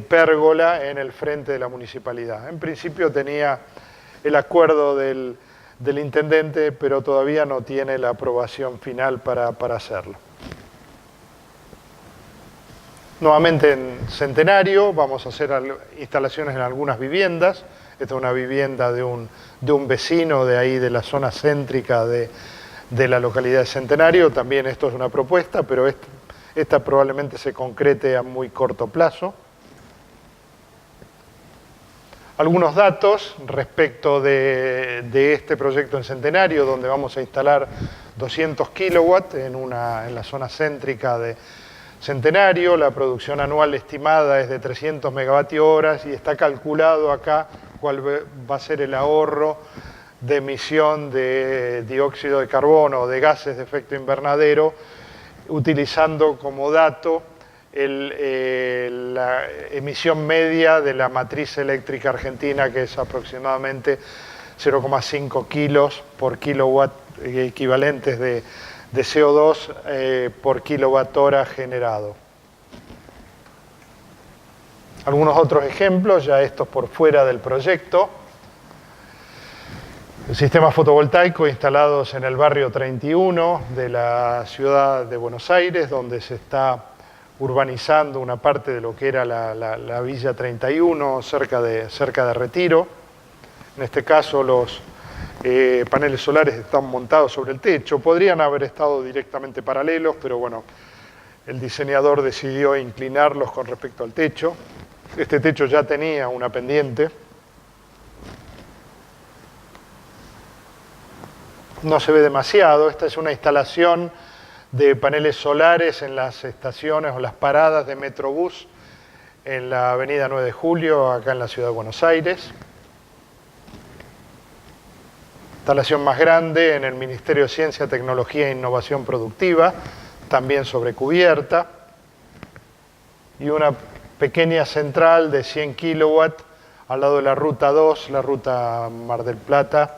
pérgola en el frente de la municipalidad. En principio tenía el acuerdo del intendente, pero todavía no tiene la aprobación final para hacerlo. Nuevamente en Centenario vamos a hacer instalaciones en algunas viviendas. Esta es una vivienda de un vecino de ahí, de la zona céntrica de la localidad de Centenario. También esto es una propuesta, pero esta probablemente se concrete a muy corto plazo. Algunos datos respecto de este proyecto en Centenario, donde vamos a instalar 200 kilowatts en la zona céntrica de Centenario. La producción anual estimada es de 300 megavatios horas y está calculado acá cuál va a ser el ahorro de emisión de dióxido de carbono o de gases de efecto invernadero, utilizando como dato la emisión media de la matriz eléctrica argentina, que es aproximadamente 0,5 kilos por kilowatt equivalentes de CO2 por kilowatt hora generado. Algunos otros ejemplos, ya estos por fuera del proyecto. Sistemas fotovoltaicos instalados en el barrio 31 de la ciudad de Buenos Aires, donde se está urbanizando una parte de lo que era la Villa 31, cerca de Retiro. En este caso los paneles solares están montados sobre el techo. Podrían haber estado directamente paralelos, pero bueno, el diseñador decidió inclinarlos con respecto al techo. Este techo ya tenía una pendiente. No se ve demasiado. Esta es una instalación de paneles solares en las estaciones o las paradas de Metrobús en la avenida 9 de Julio, acá en la ciudad de Buenos Aires. Instalación más grande en el Ministerio de Ciencia, Tecnología e Innovación Productiva, también sobre cubierta. Y una pequeña central de 100 kilowatts al lado de la Ruta 2, la Ruta Mar del Plata,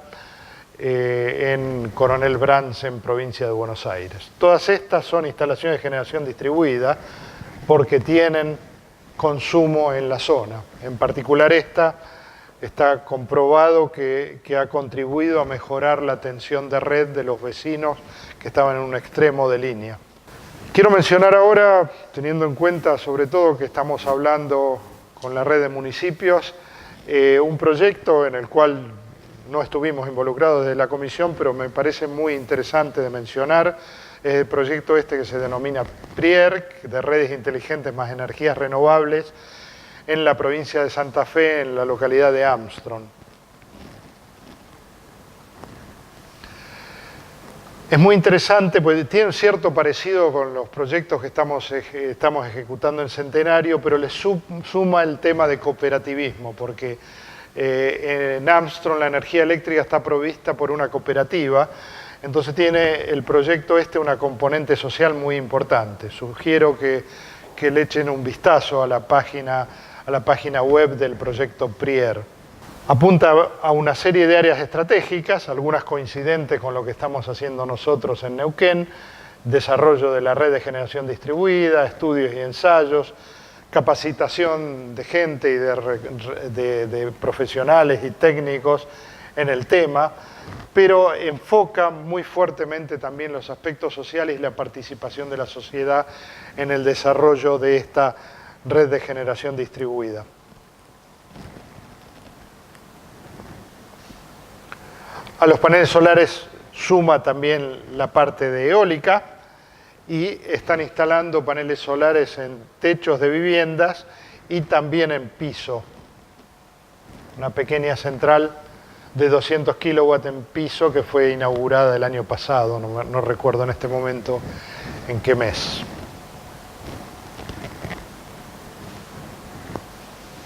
en Coronel Brands, en provincia de Buenos Aires. Todas estas son instalaciones de generación distribuida porque tienen consumo en la zona. En particular esta está comprobado que ha contribuido a mejorar la tensión de red de los vecinos que estaban en un extremo de línea. Quiero mencionar ahora, teniendo en cuenta sobre todo que estamos hablando con la red de municipios, un proyecto en el cual no estuvimos involucrados desde la comisión, pero me parece muy interesante de mencionar, es el proyecto este que se denomina PRIER, de redes inteligentes más energías renovables, en la provincia de Santa Fe, en la localidad de Armstrong. Es muy interesante, porque tiene un cierto parecido con los proyectos que estamos ejecutando en Centenario, pero le suma el tema de cooperativismo, porque en Armstrong la energía eléctrica está provista por una cooperativa, entonces tiene el proyecto este una componente social muy importante. Sugiero que le echen un vistazo a la página web del proyecto PRIER. Apunta a una serie de áreas estratégicas, algunas coincidentes con lo que estamos haciendo nosotros en Neuquén: desarrollo de la red de generación distribuida, estudios y ensayos, capacitación de gente y de profesionales y técnicos en el tema, pero enfoca muy fuertemente también los aspectos sociales y la participación de la sociedad en el desarrollo de esta red de generación distribuida. A los paneles solares suma también la parte de eólica y están instalando paneles solares en techos de viviendas y también en piso. Una pequeña central de 200 kilowatts en piso que fue inaugurada el año pasado, no recuerdo en este momento en qué mes.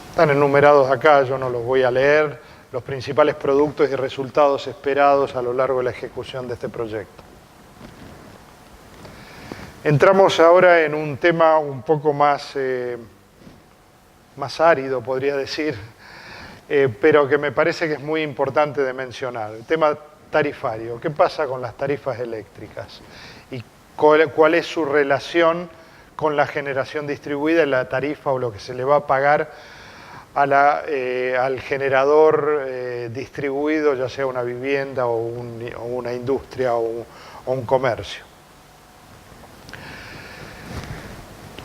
Están enumerados acá, yo no los voy a leer, los principales productos y resultados esperados a lo largo de la ejecución de este proyecto. Entramos ahora en un tema un poco más árido, podría decir, pero que me parece que es muy importante de mencionar, el tema tarifario. ¿Qué pasa con las tarifas eléctricas? ¿Y cuál es su relación con la generación distribuida y la tarifa o lo que se le va a pagar al generador distribuido, ya sea una vivienda o una industria o un comercio?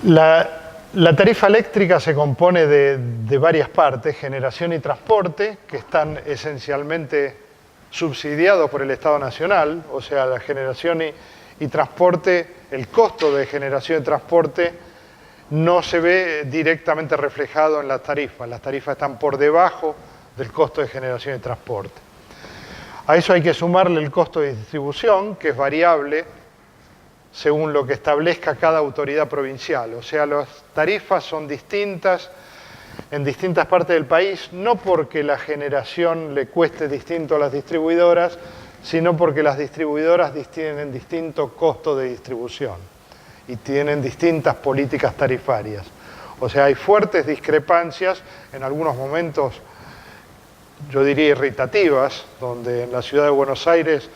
La tarifa eléctrica se compone de varias partes: generación y transporte, que están esencialmente subsidiados por el Estado Nacional, o sea, la generación y transporte, el costo de generación y transporte no se ve directamente reflejado en las tarifas están por debajo del costo de generación y transporte. A eso hay que sumarle el costo de distribución, que es variable según lo que establezca cada autoridad provincial. O sea, las tarifas son distintas en distintas partes del país, no porque la generación le cueste distinto a las distribuidoras, sino porque las distribuidoras tienen distinto costo de distribución y tienen distintas políticas tarifarias. O sea, hay fuertes discrepancias, en algunos momentos, yo diría irritativas, donde en la ciudad de Buenos Aires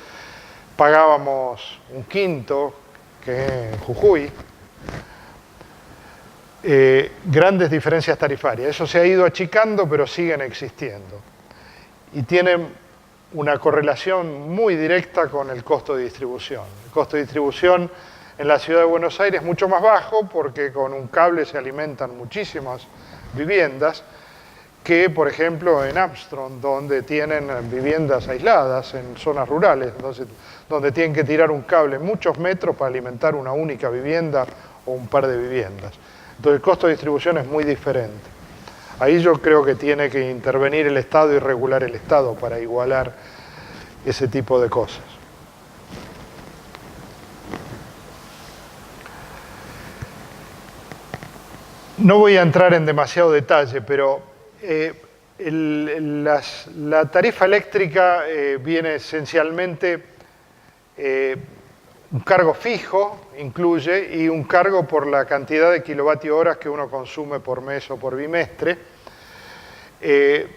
pagábamos un quinto que en Jujuy, grandes diferencias tarifarias. Eso se ha ido achicando, pero siguen existiendo. Y tienen una correlación muy directa con el costo de distribución. El costo de distribución en la ciudad de Buenos Aires es mucho más bajo, porque con un cable se alimentan muchísimas viviendas, que por ejemplo en Armstrong, donde tienen viviendas aisladas en zonas rurales, entonces, donde tienen que tirar un cable muchos metros para alimentar una única vivienda o un par de viviendas. Entonces el costo de distribución es muy diferente. Ahí yo creo que tiene que intervenir el Estado y regular el Estado para igualar ese tipo de cosas. No voy a entrar en demasiado detalle, pero la tarifa eléctrica viene esencialmente un cargo fijo, incluye, y un cargo por la cantidad de kilovatio horas que uno consume por mes o por bimestre. En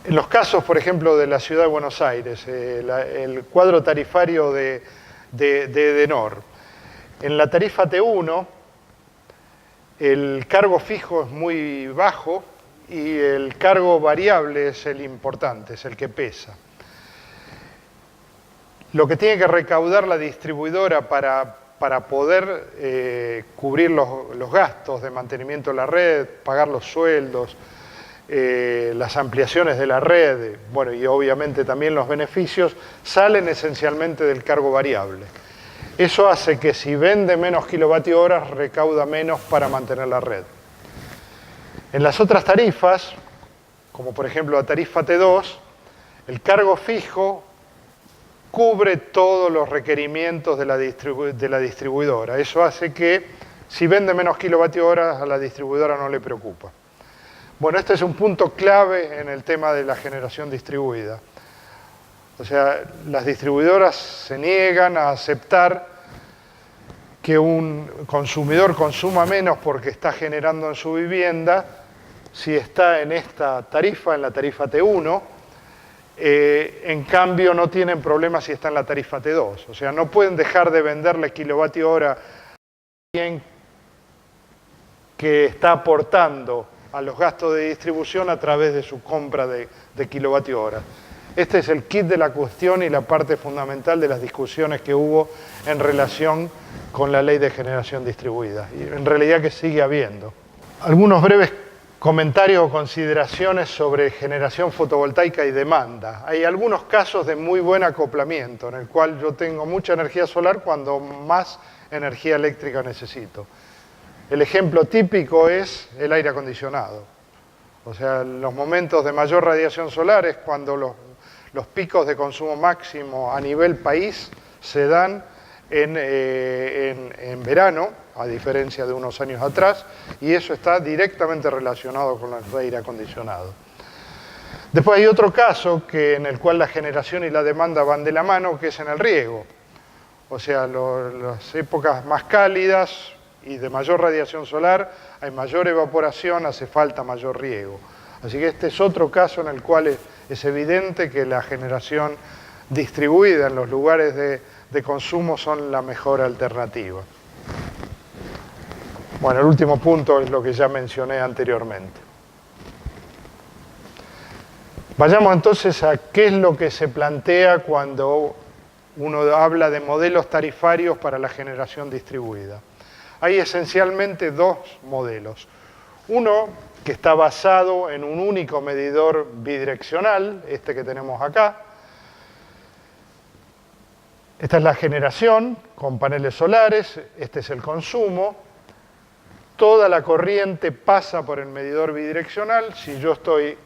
los casos, por ejemplo, de la ciudad de Buenos Aires, el cuadro tarifario de Edenor, en la tarifa T1, el cargo fijo es muy bajo y el cargo variable es el importante, es el que pesa. Lo que tiene que recaudar la distribuidora para poder cubrir los gastos de mantenimiento de la red, pagar los sueldos, las ampliaciones de la red, bueno, y obviamente también los beneficios, salen esencialmente del cargo variable. Eso hace que si vende menos kilovatio horas, recauda menos para mantener la red. En las otras tarifas, como por ejemplo la tarifa T2, el cargo fijo cubre todos los requerimientos de la distribuidora. Eso hace que si vende menos kilovatio horas, a la distribuidora no le preocupa. Bueno, este es un punto clave en el tema de la generación distribuida. O sea, las distribuidoras se niegan a aceptar que un consumidor consuma menos porque está generando en su vivienda si está en esta tarifa, en la tarifa T1, en cambio no tienen problemas si está en la tarifa T2. O sea, no pueden dejar de venderle kilovatio hora a alguien que está aportando a los gastos de distribución a través de su compra de kilovatio hora. Este es el kit de la cuestión y la parte fundamental de las discusiones que hubo en relación con la ley de generación distribuida, y en realidad que sigue habiendo. Algunos breves comentarios o consideraciones sobre generación fotovoltaica y demanda. Hay algunos casos de muy buen acoplamiento, en el cual yo tengo mucha energía solar cuando más energía eléctrica necesito. El ejemplo típico es el aire acondicionado. O sea, los momentos de mayor radiación solar es cuando los picos de consumo máximo a nivel país se dan en verano, a diferencia de unos años atrás, y eso está directamente relacionado con el aire acondicionado. Después hay otro caso en el cual la generación y la demanda van de la mano, que es en el riego. O sea, las épocas más cálidas y de mayor radiación solar, hay mayor evaporación, hace falta mayor riego. Así que este es otro caso en el cual es evidente que la generación distribuida en los lugares de consumo son la mejor alternativa. Bueno, el último punto es lo que ya mencioné anteriormente. Vayamos entonces a qué es lo que se plantea cuando uno habla de modelos tarifarios para la generación distribuida. Hay esencialmente dos modelos. Uno que está basado en un único medidor bidireccional, este que tenemos acá. Esta es la generación con paneles solares, este es el consumo. Toda la corriente pasa por el medidor bidireccional. Si yo estoy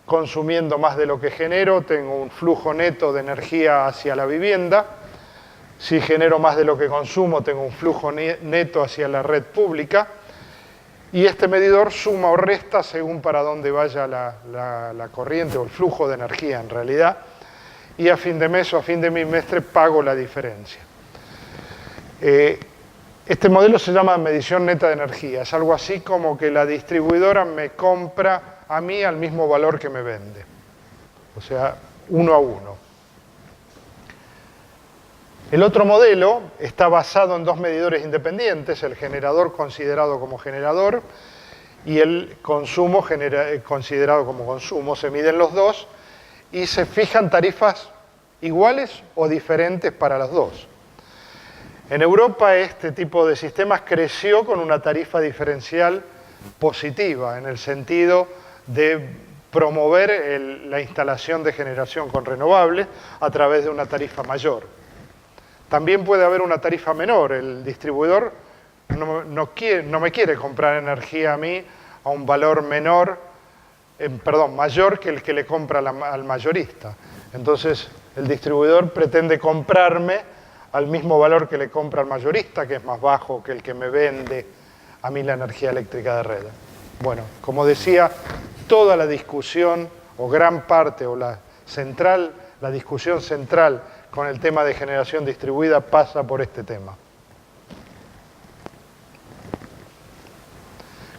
consumiendo más de lo que genero, tengo un flujo neto de energía hacia la vivienda. Si genero más de lo que consumo, tengo un flujo neto hacia la red pública. Y este medidor suma o resta según para dónde vaya la corriente o el flujo de energía en realidad. Y a fin de mes o a fin de bimestre pago la diferencia. Este modelo se llama medición neta de energía. Es algo así como que la distribuidora me compra a mí al mismo valor que me vende. O sea, 1 a 1. El otro modelo está basado en dos medidores independientes, el generador considerado como generador y el consumo considerado como consumo. Se miden los dos y se fijan tarifas iguales o diferentes para los dos. En Europa este tipo de sistemas creció con una tarifa diferencial positiva, en el sentido de promover la instalación de generación con renovables a través de una tarifa mayor. También puede haber una tarifa menor. El distribuidor no me quiere comprar energía a mí a un valor mayor que el que le compra al mayorista. Entonces, el distribuidor pretende comprarme al mismo valor que le compra al mayorista, que es más bajo que el que me vende a mí la energía eléctrica de red. Bueno, como decía, toda la discusión, o gran parte, o la discusión central con el tema de generación distribuida pasa por este tema.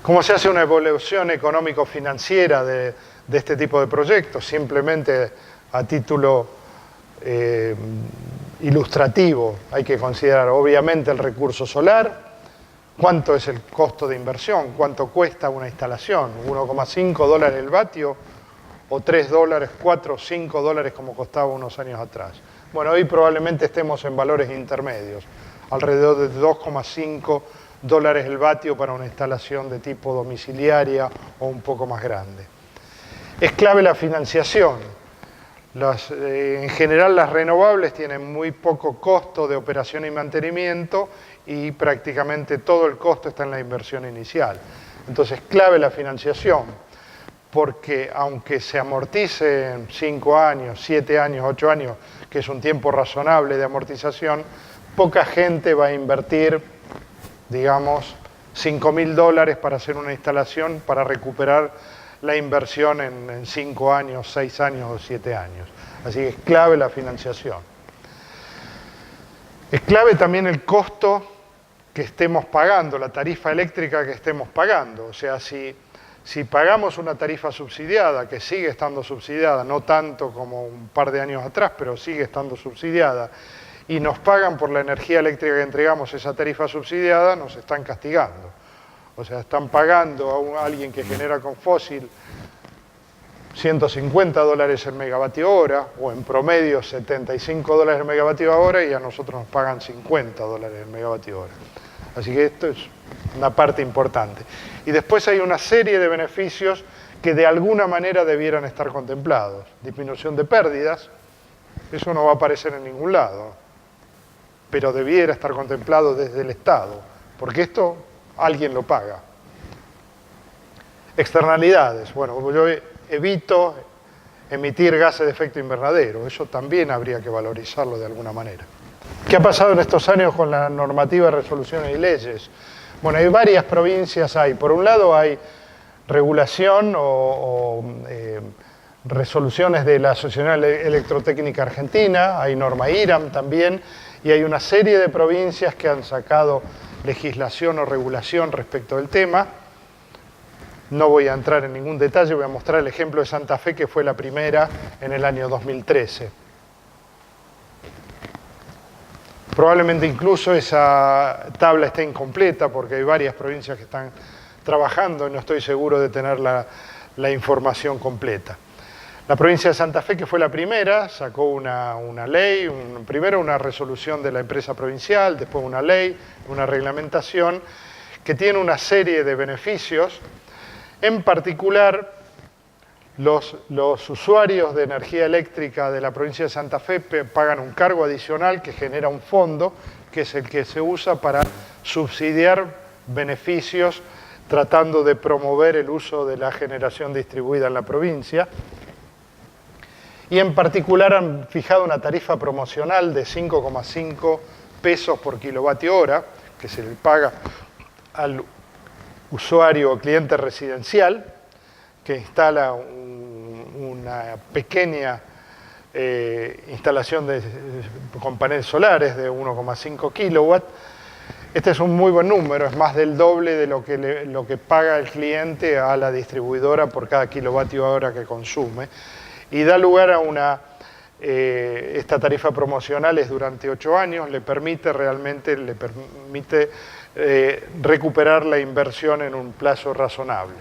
¿Cómo se hace una evaluación económico-financiera de este tipo de proyectos? Simplemente a título ilustrativo hay que considerar obviamente el recurso solar, cuánto es el costo de inversión, cuánto cuesta una instalación, 1,5 dólares el vatio o 3 dólares, 4 o 5 dólares como costaba unos años atrás. Bueno, hoy probablemente estemos en valores intermedios, alrededor de 2,5 dólares el vatio para una instalación de tipo domiciliaria o un poco más grande. Es clave la financiación. En general las renovables tienen muy poco costo de operación y mantenimiento y prácticamente todo el costo está en la inversión inicial. Entonces es clave la financiación, porque aunque se amortice en 5 años, 7 años, 8 años, que es un tiempo razonable de amortización, poca gente va a invertir, digamos, 5.000 dólares para hacer una instalación para recuperar la inversión en 5 años, 6 años o 7 años. Así que es clave la financiación. Es clave también el costo que estemos pagando, la tarifa eléctrica que estemos pagando. O sea, si pagamos una tarifa subsidiada, que sigue estando subsidiada, no tanto como un par de años atrás, pero sigue estando subsidiada, y nos pagan por la energía eléctrica que entregamos esa tarifa subsidiada, nos están castigando. O sea, están pagando a alguien que genera con fósil 150 dólares el megavatio hora, o en promedio 75 dólares el megavatio hora, y a nosotros nos pagan 50 dólares el megavatio hora. Así que esto es una parte importante. Y después hay una serie de beneficios que de alguna manera debieran estar contemplados. Disminución de pérdidas, eso no va a aparecer en ningún lado, pero debiera estar contemplado desde el Estado, porque esto alguien lo paga. Externalidades, bueno, yo evito emitir gases de efecto invernadero, eso también habría que valorizarlo de alguna manera. ¿Qué ha pasado en estos años con la normativa de resoluciones y leyes? Bueno, hay varias provincias, por un lado hay regulación o resoluciones de la Asociación Electrotécnica Argentina, hay norma IRAM también, y hay una serie de provincias que han sacado legislación o regulación respecto del tema. No voy a entrar en ningún detalle, voy a mostrar el ejemplo de Santa Fe, que fue la primera en el año 2013. Probablemente incluso esa tabla esté incompleta porque hay varias provincias que están trabajando y no estoy seguro de tener la información completa. La provincia de Santa Fe, que fue la primera, sacó una ley, primero una resolución de la empresa provincial, después una ley, una reglamentación, que tiene una serie de beneficios. En particular, los usuarios de energía eléctrica de la provincia de Santa Fe pagan un cargo adicional que genera un fondo, que es el que se usa para subsidiar beneficios tratando de promover el uso de la generación distribuida en la provincia. Y en particular han fijado una tarifa promocional de 5,5 pesos por kilovatio hora, que se le paga al usuario o cliente residencial, que instala una pequeña instalación con paneles solares de 1,5 kilowatts. Este es un muy buen número, es más del doble de lo que paga el cliente a la distribuidora por cada kilovatio hora que consume. Y da lugar a esta tarifa promocional es durante 8 años, le permite recuperar la inversión en un plazo razonable.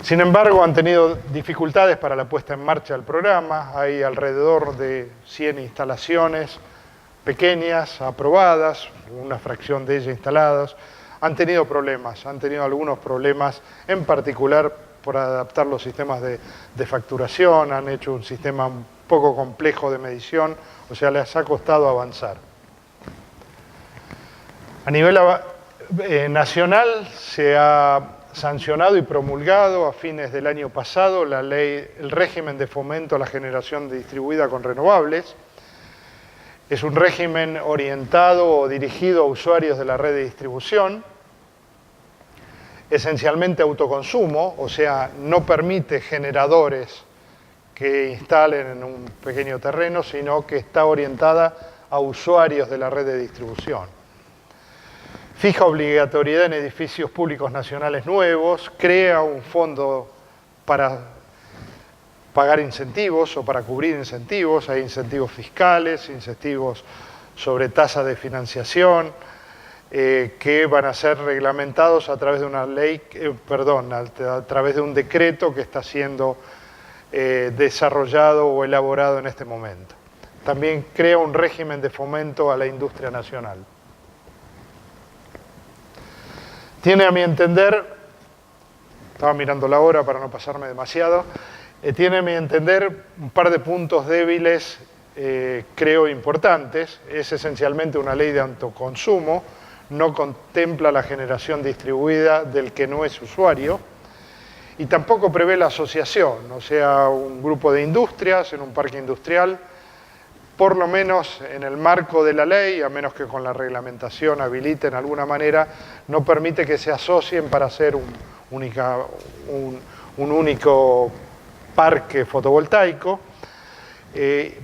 Sin embargo, han tenido dificultades para la puesta en marcha del programa. Hay alrededor de 100 instalaciones pequeñas, aprobadas, una fracción de ellas instaladas. Han tenido algunos problemas, en particular por adaptar los sistemas de facturación, han hecho un sistema un poco complejo de medición, o sea, les ha costado avanzar. A nivel nacional se ha sancionado y promulgado a fines del año pasado el régimen de fomento a la generación distribuida con renovables. Es un régimen orientado o dirigido a usuarios de la red de distribución, esencialmente autoconsumo, o sea, no permite generadores que instalen en un pequeño terreno, sino que está orientada a usuarios de la red de distribución. Fija obligatoriedad en edificios públicos nacionales nuevos, crea un fondo para pagar incentivos o para cubrir incentivos, hay incentivos fiscales, incentivos sobre tasa de financiación, que van a ser reglamentados a través de una ley, a través de un decreto que está siendo desarrollado o elaborado en este momento. También crea un régimen de fomento a la industria nacional. Tiene, a mi entender, estaba mirando la hora para no pasarme demasiado, tiene, a mi entender, un par de puntos débiles, creo, importantes. Es esencialmente una ley de autoconsumo, no contempla la generación distribuida del que no es usuario y tampoco prevé la asociación, o sea, un grupo de industrias en un parque industrial, por lo menos en el marco de la ley, a menos que con la reglamentación habiliten de alguna manera, no permite que se asocien para hacer un único parque fotovoltaico.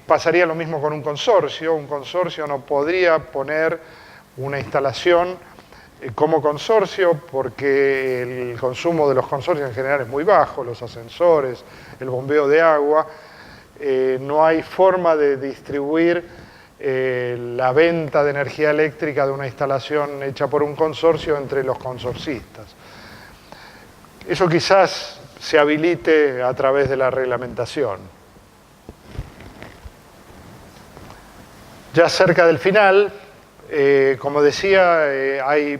Pasaría lo mismo con un consorcio no podría poner una instalación como consorcio porque el consumo de los consorcios en general es muy bajo, los ascensores, el bombeo de agua, no hay forma de distribuir la venta de energía eléctrica de una instalación hecha por un consorcio entre los consorcistas. Eso quizás se habilite a través de la reglamentación. Ya cerca del final, como decía, hay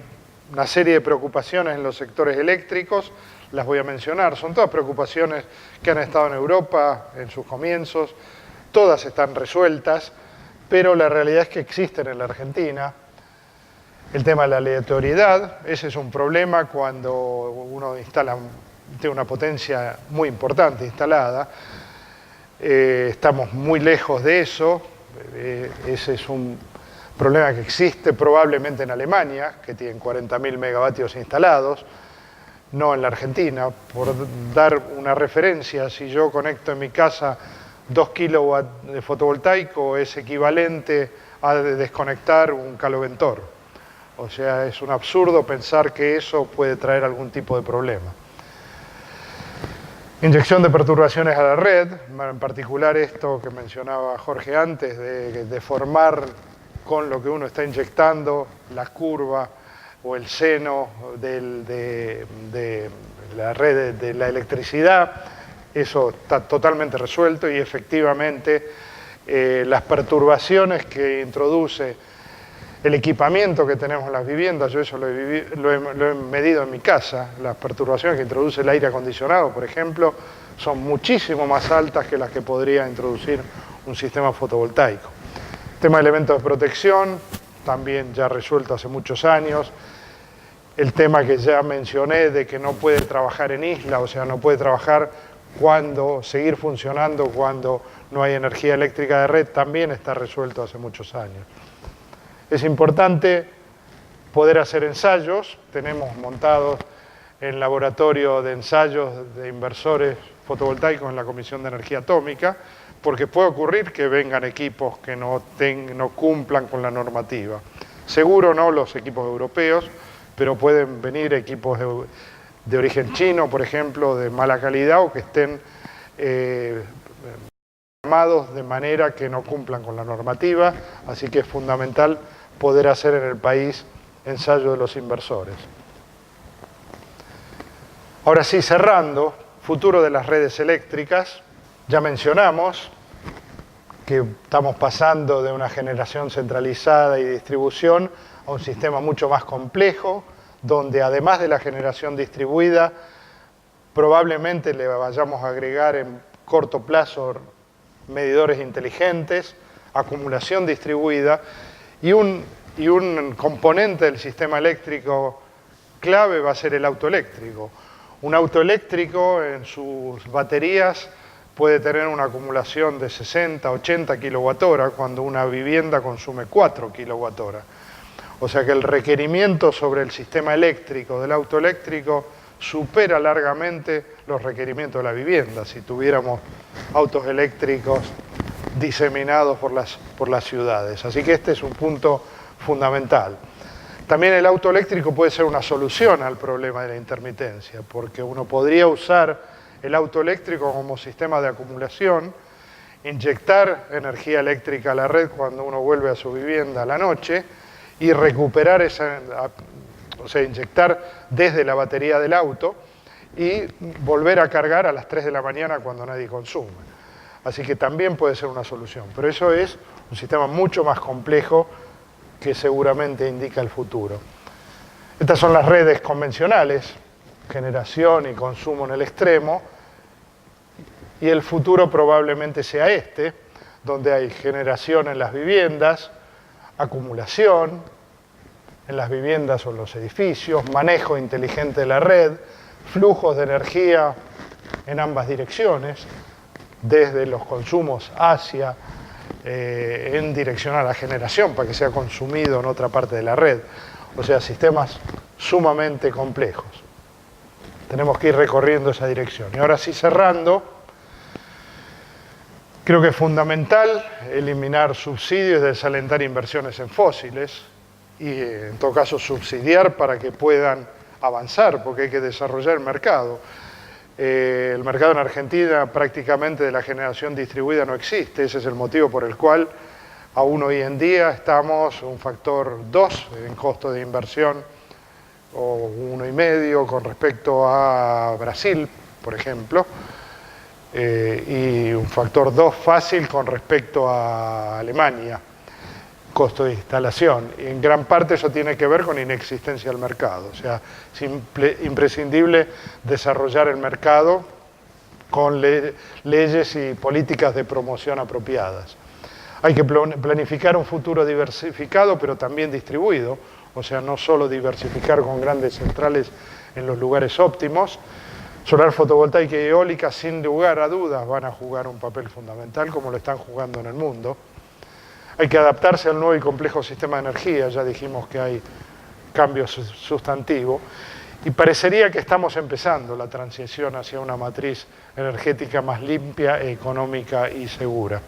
una serie de preocupaciones en los sectores eléctricos, las voy a mencionar, son todas preocupaciones que han estado en Europa en sus comienzos, todas están resueltas, pero la realidad es que existen en la Argentina. El tema de la aleatoriedad, ese es un problema cuando uno tiene una potencia muy importante instalada, estamos muy lejos de eso, ese es un problema que existe probablemente en Alemania, que tienen 40.000 megavatios instalados, no en la Argentina. Por dar una referencia, si yo conecto en mi casa 2 kilowatts de fotovoltaico, es equivalente a desconectar un caloventor. O sea, es un absurdo pensar que eso puede traer algún tipo de problema. Inyección de perturbaciones a la red, en particular esto que mencionaba Jorge antes, de formar con lo que uno está inyectando la curva o el seno de la red de la electricidad. Eso está totalmente resuelto y efectivamente las perturbaciones que introduce el equipamiento que tenemos en las viviendas, yo eso lo he medido en mi casa, las perturbaciones que introduce el aire acondicionado, por ejemplo, son muchísimo más altas que las que podría introducir un sistema fotovoltaico. Tema de elementos de protección, también ya resuelto hace muchos años. El tema que ya mencioné de que no puede trabajar en isla, o sea, no puede seguir funcionando cuando no hay energía eléctrica de red, también está resuelto hace muchos años. Es importante poder hacer ensayos, tenemos montados el laboratorio de ensayos de inversores fotovoltaicos en la Comisión de Energía Atómica, porque puede ocurrir que vengan equipos que no cumplan con la normativa. Seguro no los equipos europeos, pero pueden venir equipos de origen chino, por ejemplo, de mala calidad o que estén armados de manera que no cumplan con la normativa, así que es fundamental poder hacer en el país ensayo de los inversores. Ahora sí, cerrando, futuro de las redes eléctricas. Ya mencionamos que estamos pasando de una generación centralizada y distribución a un sistema mucho más complejo, donde además de la generación distribuida, probablemente le vayamos a agregar en corto plazo medidores inteligentes, acumulación distribuida y un componente del sistema eléctrico clave va a ser el auto eléctrico. Un auto eléctrico en sus baterías puede tener una acumulación de 60, 80 kWh cuando una vivienda consume 4 kWh. O sea que el requerimiento sobre el sistema eléctrico del auto eléctrico supera largamente los requerimientos de la vivienda si tuviéramos autos eléctricos diseminados por las ciudades. Así que este es un punto fundamental. También el auto eléctrico puede ser una solución al problema de la intermitencia, porque uno podría usar el auto eléctrico como sistema de acumulación, inyectar energía eléctrica a la red cuando uno vuelve a su vivienda a la noche y recuperar esa, o sea, inyectar desde la batería del auto y volver a cargar a las 3 de la mañana cuando nadie consume. Así que también puede ser una solución, pero eso es un sistema mucho más complejo que seguramente indica el futuro. Estas son las redes convencionales, generación y consumo en el extremo, y el futuro probablemente sea este, donde hay generación en las viviendas, acumulación en las viviendas o en los edificios, manejo inteligente de la red, flujos de energía en ambas direcciones, desde los consumos hacia en dirección a la generación para que sea consumido en otra parte de la red. O sea, sistemas sumamente complejos. Tenemos que ir recorriendo esa dirección. Y ahora sí, cerrando, creo que es fundamental eliminar subsidios y desalentar inversiones en fósiles y, en todo caso, subsidiar para que puedan avanzar, porque hay que desarrollar el mercado. El mercado en Argentina prácticamente de la generación distribuida no existe, ese es el motivo por el cual aún hoy en día estamos un factor 2 en costo de inversión o 1,5 con respecto a Brasil, por ejemplo, y un factor 2 fácil con respecto a Alemania, costo de instalación. Y en gran parte eso tiene que ver con inexistencia del mercado. O sea, es imprescindible desarrollar el mercado con leyes y políticas de promoción apropiadas. Hay que planificar un futuro diversificado, pero también distribuido. O sea, no solo diversificar con grandes centrales en los lugares óptimos. Solar fotovoltaica y eólica, sin lugar a dudas, van a jugar un papel fundamental, como lo están jugando en el mundo. Hay que adaptarse al nuevo y complejo sistema de energía, ya dijimos que hay cambios sustantivos, y parecería que estamos empezando la transición hacia una matriz energética más limpia, económica y segura.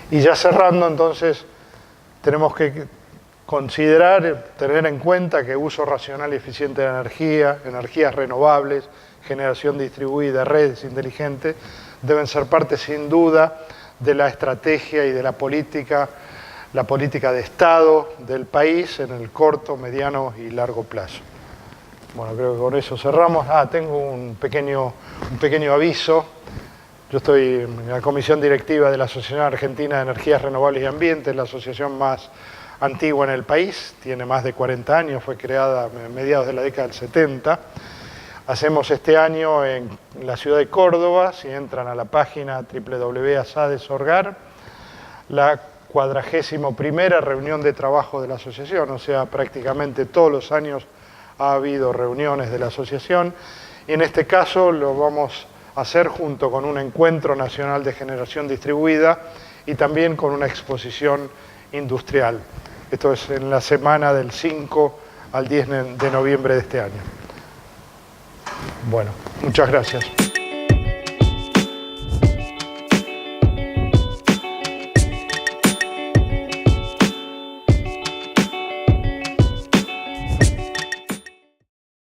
Y ya cerrando, entonces, tenemos que considerar, tener en cuenta que uso racional y eficiente de energía, energías renovables, generación distribuida, redes inteligentes, deben ser parte sin duda de la estrategia y de la política de Estado del país en el corto, mediano y largo plazo. Bueno, creo que con eso cerramos. Tengo un pequeño aviso. Yo estoy en la comisión directiva de la Asociación Argentina de Energías Renovables y Ambiente, la asociación más antigua en el país, tiene más de 40 años, fue creada a mediados de la década del 70. Hacemos este año en la ciudad de Córdoba, si entran a la página www.asades.org, la 41ª reunión de trabajo de la asociación, o sea, prácticamente todos los años ha habido reuniones de la asociación, y en este caso lo vamos a hacer junto con un encuentro nacional de generación distribuida y también con una exposición industrial. Esto es en la semana del 5 al 10 de noviembre de este año. Bueno, muchas gracias.